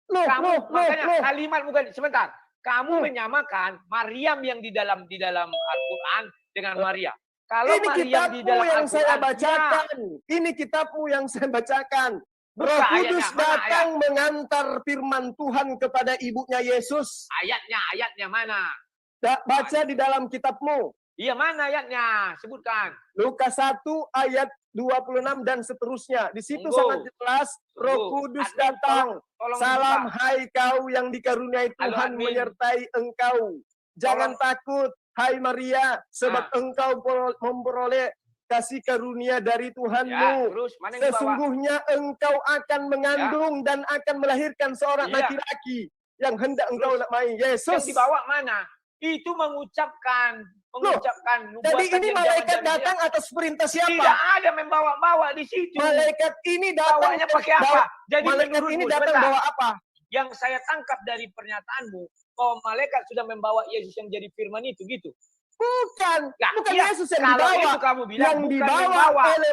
Makanya kalimat bukan sebentar. Kamu menyamakan Maryam yang di dalam Al-Quran dengan Maria. Kalau ini Maryam di dalam yang saya Al-Quran, bacakan. Ini kitabmu yang saya bacakan. Roh Kudus datang mengantar firman Tuhan kepada ibunya Yesus. Ayatnya mana? Baca di dalam kitabmu. Iya, mana ayatnya? Sebutkan. Lukas 1 ayat 26 dan seterusnya. Di situ sangat jelas Roh Kudus datang. Salam hai kau yang dikaruniai Tuhan menyertai engkau. Jangan takut hai Maria, sebab engkau memperoleh kasih karunia dari Tuhanmu. Sesungguhnya engkau akan mengandung dan akan melahirkan seorang laki-laki yang hendak engkau namai Yesus. Yang dibawa mana? Itu mengucapkan jadi ini malaikat datang atas perintah siapa? Tidak ada membawa-bawa di situ. Malaikat ini datang pakai apa? Jadi malaikat ini datang bawa apa? Yang saya tangkap dari pernyataanmu, bahwa malaikat sudah membawa Yesus yang jadi firman itu gitu. Bukan Yesus yang dibawa. Itu kamu bilang, yang dibawa oleh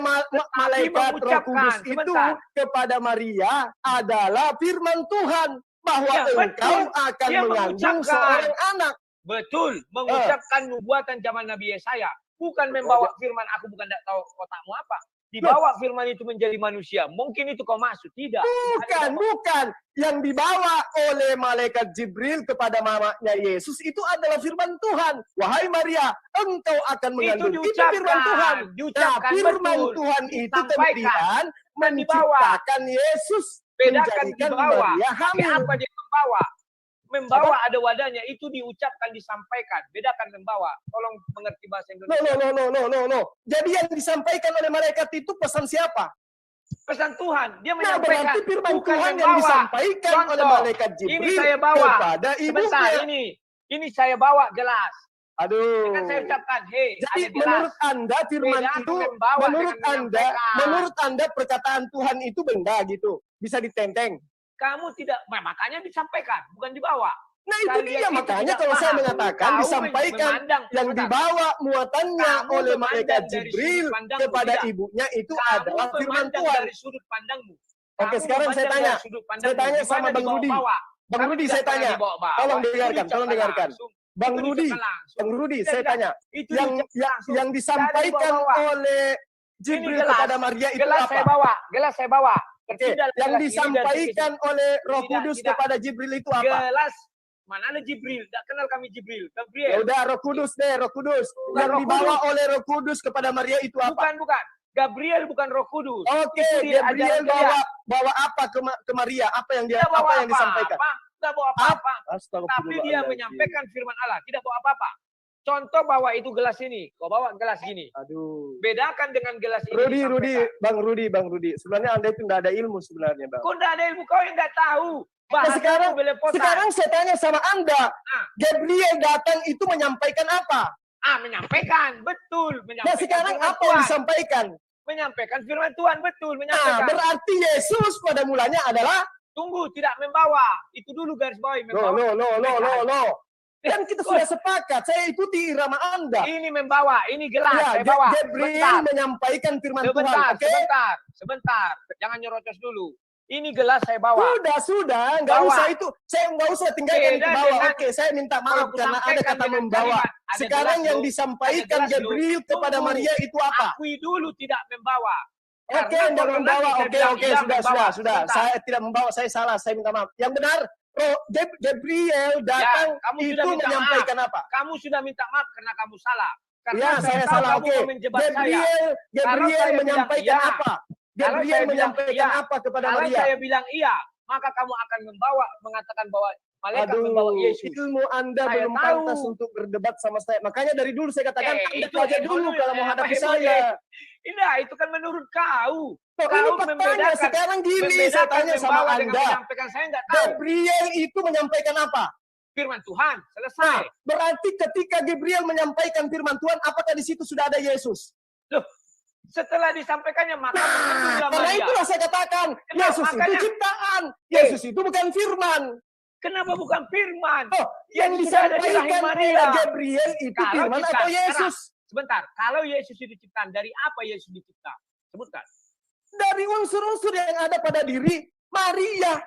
malaikat Roh Kudus itu kepada Maria adalah firman Tuhan bahwa engkau akan mengandung seorang anak. Betul, mengucapkan nubuatan zaman Nabi Yesaya. Bukan membawa firman, aku bukan tidak tahu otakmu apa. Dibawa firman itu menjadi manusia. Mungkin itu kau maksud, tidak. Bukan. Yang dibawa oleh malaikat Jibril kepada mamanya Yesus itu adalah firman Tuhan. Wahai Maria, engkau akan mengandung. Itu firman Tuhan. Firman Tuhan itu kemudian menciptakan Yesus. Bedakan dibawa. Maria hamil. Apa dia membawa? Membawa ada wadahnya, itu diucapkan, disampaikan. Bedakan membawa. Tolong mengerti bahasa Indonesia. No. Jadi yang disampaikan oleh malaikat itu pesan siapa? Pesan Tuhan. Dia menyampaikan. Berarti firman Tuhan yang disampaikan oleh malaikat Jibril kepada ibunya. Ini saya bawa jelas. Aduh. Kan saya ucapkan, hei, Jadi ada gelas. menurut Anda firman Beda itu, membawa menurut dengan Anda, menyampaikan. menurut Anda perkataan Tuhan itu benda gitu, bisa ditenteng. Kamu tidak, makanya disampaikan, bukan dibawa. Nah itu Kalian dia itu makanya tidak kalau saya paham. mengatakan Kau disampaikan memandang, yang sebentar. dibawa muatannya Kamu oleh memandang malaikat dari Jibril sudut pandangmu, kepada tidak. ibunya itu Kamu adalah firman memandang Tuhan. dari sudut pandangmu. Oke, Kamu sekarang saya memandang tanya. dari sudut Saya pandangmu. tanya Di sama mana Bang Rudi. dibawa-bawa? Bang Kami Rudi tidak saya pernah tanya. dibawa-bawa. Tolong Itu dengarkan, tolong diucapkan dengarkan. langsung. Bang Itu Rudi, diucapkan langsung. Bang Rudi, Tidak, saya tidak. tanya. Itu Yang diucapkan langsung. yang disampaikan dibawa-bawa. oleh Ini Jibril gelas. kepada Maria itu Gelas apa? saya bawa. Gelas saya bawa. Oke, Tidak, yang gelas ini dan disampaikan oleh Roh Tidak, Kudus tidak. kepada Jibril itu apa? gelas. Mana ada Jibril? Tidak kenal kami Jibril. Ya Gabriel. udah Roh Kudus deh, Roh Kudus. Bukan Yang Roh dibawa Kudus. oleh Roh Kudus kepada Maria itu apa? Bukan. Gabriel bukan Roh Kudus. Oke, Itu dia Gabriel ajaran bawa apa ke Maria? Apa yang dia Tidak bawa apa yang disampaikan? Tidak bawa apa-apa. Tapi dia Astagfirullahaladzim. menyampaikan firman Allah. Tidak bawa apa-apa. Contoh bawa itu gelas ini. Kau bawa gelas gini. Aduh. Bedakan dengan gelas ini. Rudi, disampaikan. Bang Rudi. Sebenarnya Anda itu tidak ada ilmu sebenarnya, Bang. Kau tidak ada ilmu. Kau yang tidak tahu. Bahasa Sekarang saya tanya sama Anda. Gabriel datang itu menyampaikan apa? menyampaikan. Betul. Nah, Menyampaikan sekarang firman apa yang Tuhan. disampaikan? Menyampaikan firman Tuhan. Betul. Nah, Menyampaikan. berarti Yesus pada mulanya adalah Tunggu. Tidak membawa. Itu dulu garis bawahi. Membawa. no. Kan kita sudah sepakat. Saya ikuti irama Anda. Ini membawa. Ini gelas. Ya, Saya bawa. Gabriel menyampaikan firman Tuhan. Oke? Sebentar. Jangan nyerocos dulu. Ini gelas saya bawa. Sudah. Nggak Bawa. usah itu. Saya nggak usah tinggalkan Beda ke bawah. dengan- Oke, saya minta maaf Kalau karena ada kusampaikan kata dengan membawa. kalimat, ada Sekarang gelas yang dulu, disampaikan ada gelas Gabriel dulu. kepada Tunggu. Maria itu apa? Akui dulu tidak membawa. Oke, Karena tidak kalau membawa. nanti saya Oke, bilang iya, sudah. membawa. Sudah. Sebentar. Saya tidak membawa. Saya salah. Saya minta maaf. Yang benar, Gabriel datang kamu itu sudah minta menyampaikan apa? Kamu sudah minta maaf karena kamu salah. Karena Ya, saya tahu salah. kamu Oke. mau menjebak saya. Gabriel Kalau saya menyampaikan bilang iya, apa? kalau Gabriel saya bilang menyampaikan iya, apa kepada Kalau Maria? saya bilang iya, maka kamu akan mengatakan bahwa malaikat Aduh, membawa Yesus. ilmu Anda Saya belum tahu. pantas untuk berdebat sama saya. Makanya dari dulu saya katakan Anda itu belajar dulu boleh, kalau mau hadapi boleh. saya. Tidak, itu kan menurut kau. Kok ini Kau faktanya membedakan- sekarang gini saya tanya sama membawa dengan Anda. menyampaikan, saya nggak tahu. Gabriel itu menyampaikan apa? Firman Tuhan, Nah, selesai. berarti ketika Gabriel menyampaikan firman Tuhan, apakah di situ sudah ada Yesus? Loh, setelah disampaikannya maka muncullah Karena Maria. itulah saya katakan, Yesus itu makanya- ciptaan. Yesus itu bukan firman. Kenapa bukan firman? Oh, yang Yesus sudah ada di disampaikan rahim Maria. oleh Gabriel itu Kalau firman kita atau sekarang- Yesus? Sebentar, kalau Yesus itu diciptaan, dari apa Yesus dicipta? Sebutkan. Dari unsur-unsur yang ada pada diri Maria.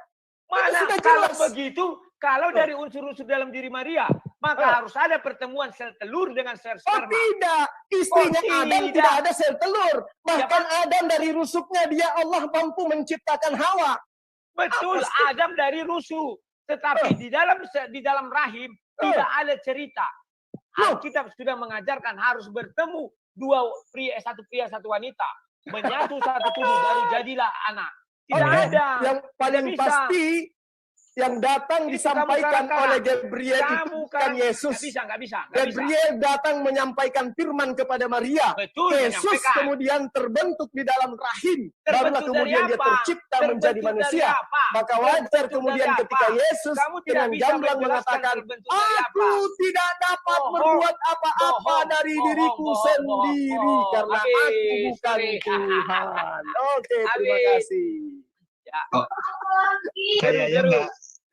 Mana sudah kalau jelas. begitu, kalau dari unsur-unsur dalam diri Maria, maka harus ada pertemuan sel telur dengan sel Oh sperma. tidak, istrinya Oh, Adam tidak. tidak ada sel telur. Bahkan Adam dari rusuknya dia Allah mampu menciptakan Hawa. Betul, Apa sih? Adam dari rusuk. Tetapi di dalam rahim tidak ada cerita. Alkitab sudah mengajarkan harus bertemu satu pria, satu wanita. Menyatu satu tubuh, baru jadilah anak. Tidak Oke, ada. Yang paling Tidak bisa. pasti yang datang Itu disampaikan kamu oleh Gabriel itu Kamu bukan Yesus. Nggak bisa. Gabriel datang menyampaikan firman kepada Maria. Betul, Yesus menyampaikan. kemudian terbentuk di dalam rahim. Barulah Terbentuk kemudian dari dia apa? tercipta Terbentuk menjadi dari manusia. apa? Maka wajar Terbentuk kemudian dari ketika apa? Yesus Kamu tidak dengan bisa gamblang menjelaskan mengatakan, terbentuk dari aku apa. tidak dapat Bohong. berbuat apa-apa Bohong. dari Bohong, diriku bohong, sendiri. bohong. Karena Habis, aku bukan sorry. Tuhan. Oke, terima Habis. kasih.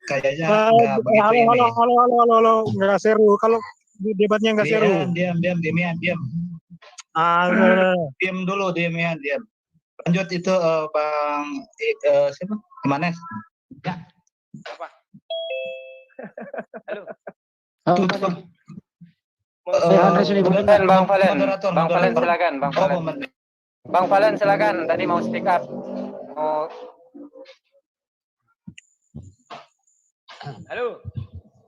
Kayaknya nggak begitu ini. Halo, nggak seru. Kalau debatnya nggak seru. Diam. Diam dulu, diam. Lanjut itu Bang siapa? Kemana? Ya. Apa? Halo. Tutup. Bang Valen, Moderator. Bang Valen silakan, Bang Oh, Valen. Bang Valen silakan, tadi mau speak up. Mau Halo.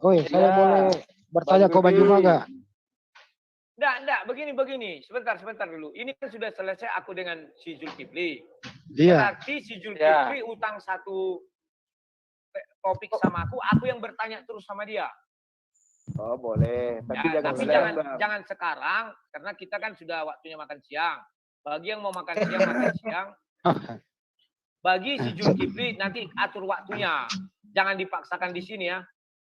Woi, saya boleh bertanya ke Bang Juma nggak? Enggak, begini. Sebentar dulu. Ini kan sudah selesai aku dengan si Zulkifli. Iya. Berarti si Zulkifli utang satu topik sama aku yang bertanya terus sama dia. Oh boleh, tapi jangan Tapi selebar. jangan sekarang, karena kita kan sudah waktunya makan siang. Bagi yang mau makan siang. Bagi si Zulkifli nanti atur waktunya. Jangan dipaksakan di sini ya.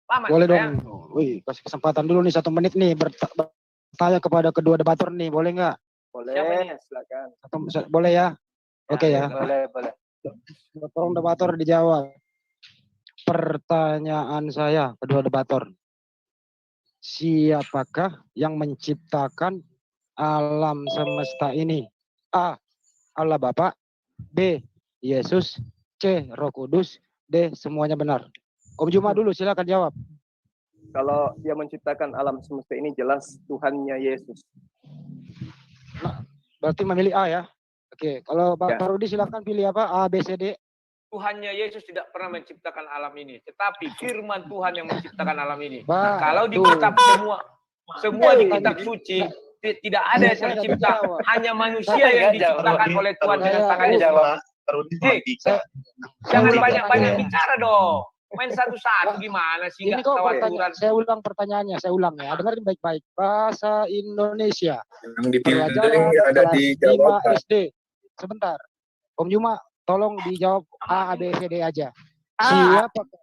Lama Boleh saya. dong. Wih, kasih kesempatan dulu nih 1 menit nih bertanya kepada kedua debatur nih, boleh nggak? Siapa ini? Boleh, silakan. Boleh ya? Oke ya. Boleh. Tolong debatur dijawab. Pertanyaan saya, kedua debatur. Siapakah yang menciptakan alam semesta ini? A. Allah Bapa. B. Yesus. C. Roh Kudus. D. Semuanya benar. Om Juma dulu, silakan jawab. Kalau yang menciptakan alam semesta ini jelas Tuhannya Yesus. Berarti memilih A ya? Oke, kalau Ya. Pak Rudi silakan pilih apa? A, B, C, D. Tuhannya Yesus tidak pernah menciptakan alam ini, tetapi firman Tuhan yang menciptakan alam ini. Bah, Kalau di tuh. kitab semua di kitab suci tidak ada yang Saya nggak tercipta, jawab. hanya manusia yang diciptakan oleh Tuhan dengan tangannya. Hei, jangan banyak-banyak bicara dong. Main satu-satu gimana sih? Ini Nggak kok tahu pertanyaan, aturan. saya ulang pertanyaannya, saya ulang ya. Dengerin baik-baik. Bahasa Indonesia. Yang dipilih Pelajaran ada kelas dijawab. 5 SD. Sebentar. Om Juma, tolong dijawab A, B, C, D aja. Siapakah?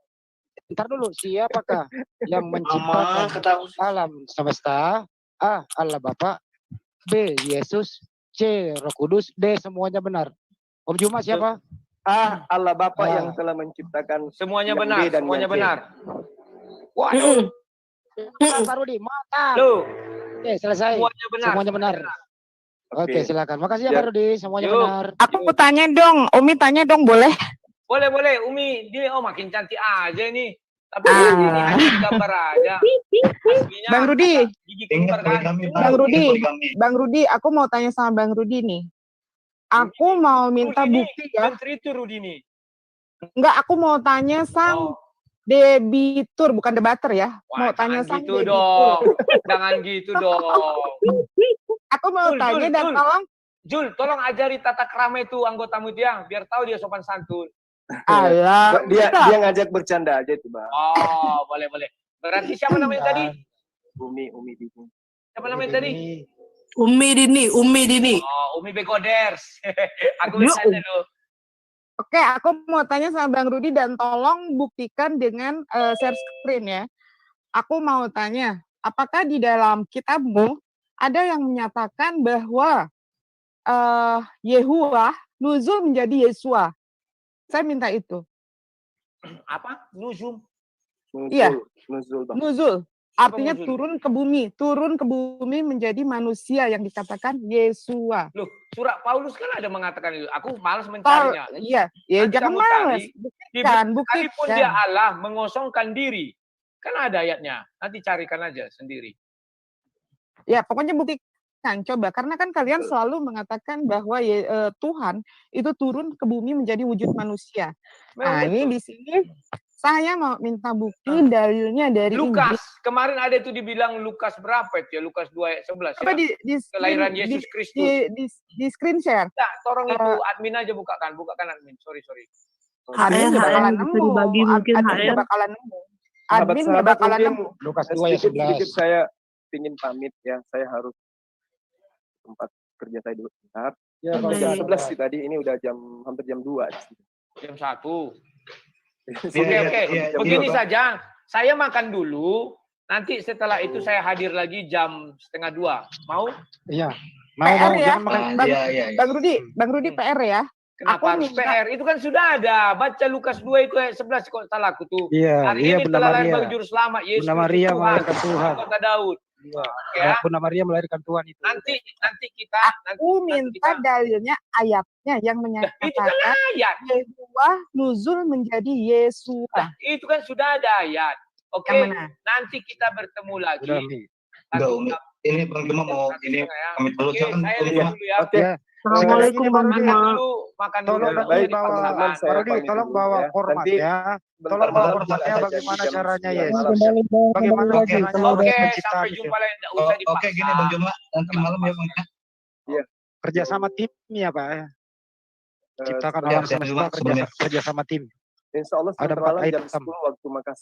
Ntar dulu, siapakah yang menciptakan alam semesta? A. Allah Bapa. B. Yesus. C. Roh Kudus. D. Semuanya benar. Om Juma siapa? A. Allah Bapa Ah. yang telah menciptakan Semuanya yang benar, B dan semuanya yang C. benar. Waduh. Pak Rudi, mantap. Loh, Oke, selesai. semuanya benar. Semuanya benar. Oke, silakan. Makasih ya Ya. Pak Rudi, semuanya Yuk. benar. Aku mau tanya dong, Umi tanya dong boleh? Boleh, Umi. Dia makin cantik aja nih. Tapi Ah. ini hanya di gambar aja. Aslinya, Bang Rudi, gigi Ingat kembar kan? poligami, Bang Rudi. poligami. Bang Rudi, aku mau tanya sama Bang Rudi nih. Aku mau minta Rudi bukti ya. Menteri itu Rudi nih. Enggak, aku mau tanya sang Oh. debitur, bukan debater ya. Wah, Mau tanya jangan sang gitu debitur. dong. Jangan gitu dong. Aku mau Jul, tanya Jul, dan Jul. tolong. Jul, tolong ajari tata krama itu anggotamu dia, biar tahu dia sopan santun. Alah, Dia ngajak bercanda aja itu, Bang. Oh, boleh. Berarti siapa namanya tadi? Umi di sini. Siapa namanya tadi? Umi Dini. Oh, Umi Bekoders. Aku bercanda loh. Oke, aku mau tanya sama Bang Rudi dan tolong buktikan dengan share screen ya. Aku mau tanya, apakah di dalam kitabmu ada yang menyatakan bahwa Yehuwah nuzul menjadi Yesua? Saya minta itu. Apa? Nuzum. Iya. Nuzul, Bang. Nuzul. Artinya nuzul? turun ke bumi menjadi manusia yang dikatakan Yesua. Loh, surat Paulus kan ada mengatakan itu. Aku malas mencarinya. Iya, ya Nanti jangan kamu cari. malas. Buktikan, Sekalipun dia Allah mengosongkan diri. Kan ada ayatnya. Nanti carikan aja sendiri. Ya, pokoknya buktikan. Coba, karena kan kalian selalu mengatakan bahwa Tuhan itu turun ke bumi menjadi wujud manusia. Nah, ini di sini saya mau minta bukti dalilnya dari Lukas. Injil. Kemarin ada itu dibilang Lukas berapa itu ya? Lukas 2 ayat 11 Coba ya? Kelahiran Yesus Kristus. di screen share. Nah, tolong itu admin aja bukakan admin. Sorry. Admin nggak bakalan bisa nemu. dibagi mungkin Admin nggak HR. bakalan nemu. Admin nggak bakalan nemu. Lukas 2 ayat sedikit 11. saya ingin pamit ya. Saya harus tempat kerja saya dulu sebentar. Ya, Oke. Jam 11 sih tadi, ini udah hampir jam 2. Jam 1. Oke. Iya, Begini Bang. saja. Saya makan dulu. Nanti setelah itu saya hadir lagi jam 1:30. Mau? Iya. PR Mau ya. jangan makan. Iya. Bang Rudi PR ya. Kenapa Aku harus minta- PR? Itu kan sudah ada. Baca Lukas 2 itu ayat 11 kok salah aku tuh. Iya, Hari iya ini Bunda telah lahir Maria. bagi juru selamat Yesus Bunda Maria Kristus melahirkan Tuhan. Kota Daud. Ya. Bunda Maria melahirkan Tuhan itu. Nanti kita Aku minta dalilnya ayatnya yang itu menyatakan kan ayat. Yehuwah nuzul menjadi Yesua. Itu kan sudah ada ayat. Oke, Yang mana? nanti kita bertemu lagi. Udah, Mi. Enggak, Umi. Ini Bang Juma mau ini pamit dulu. Oke, Silakan, saya Om lihat Juma. dulu ya. Oke. Ya. Assalamualaikum Bang Makan Juma. dulu, makan dulu. Tolong Baik, Rudi bawa teman-teman, saya Pak Rudi, pamit tolong dulu bawa ya. formatnya. Tolong bawa formatnya bagaimana caranya ya. Bagaimana Oke. caranya Oke, mencipta sampai gitu. jumpa lagi. Nggak usah dipaksa. Oke, gini Bang Juma. Nanti malam ya, Bang. Kerja sama tim ya Pak. Ciptakan Ya, alam saya semesta juga sebelumnya. kerja sama tim. Insya Allah Ada sebentar 4 malam jam item. 10 waktu Makassar.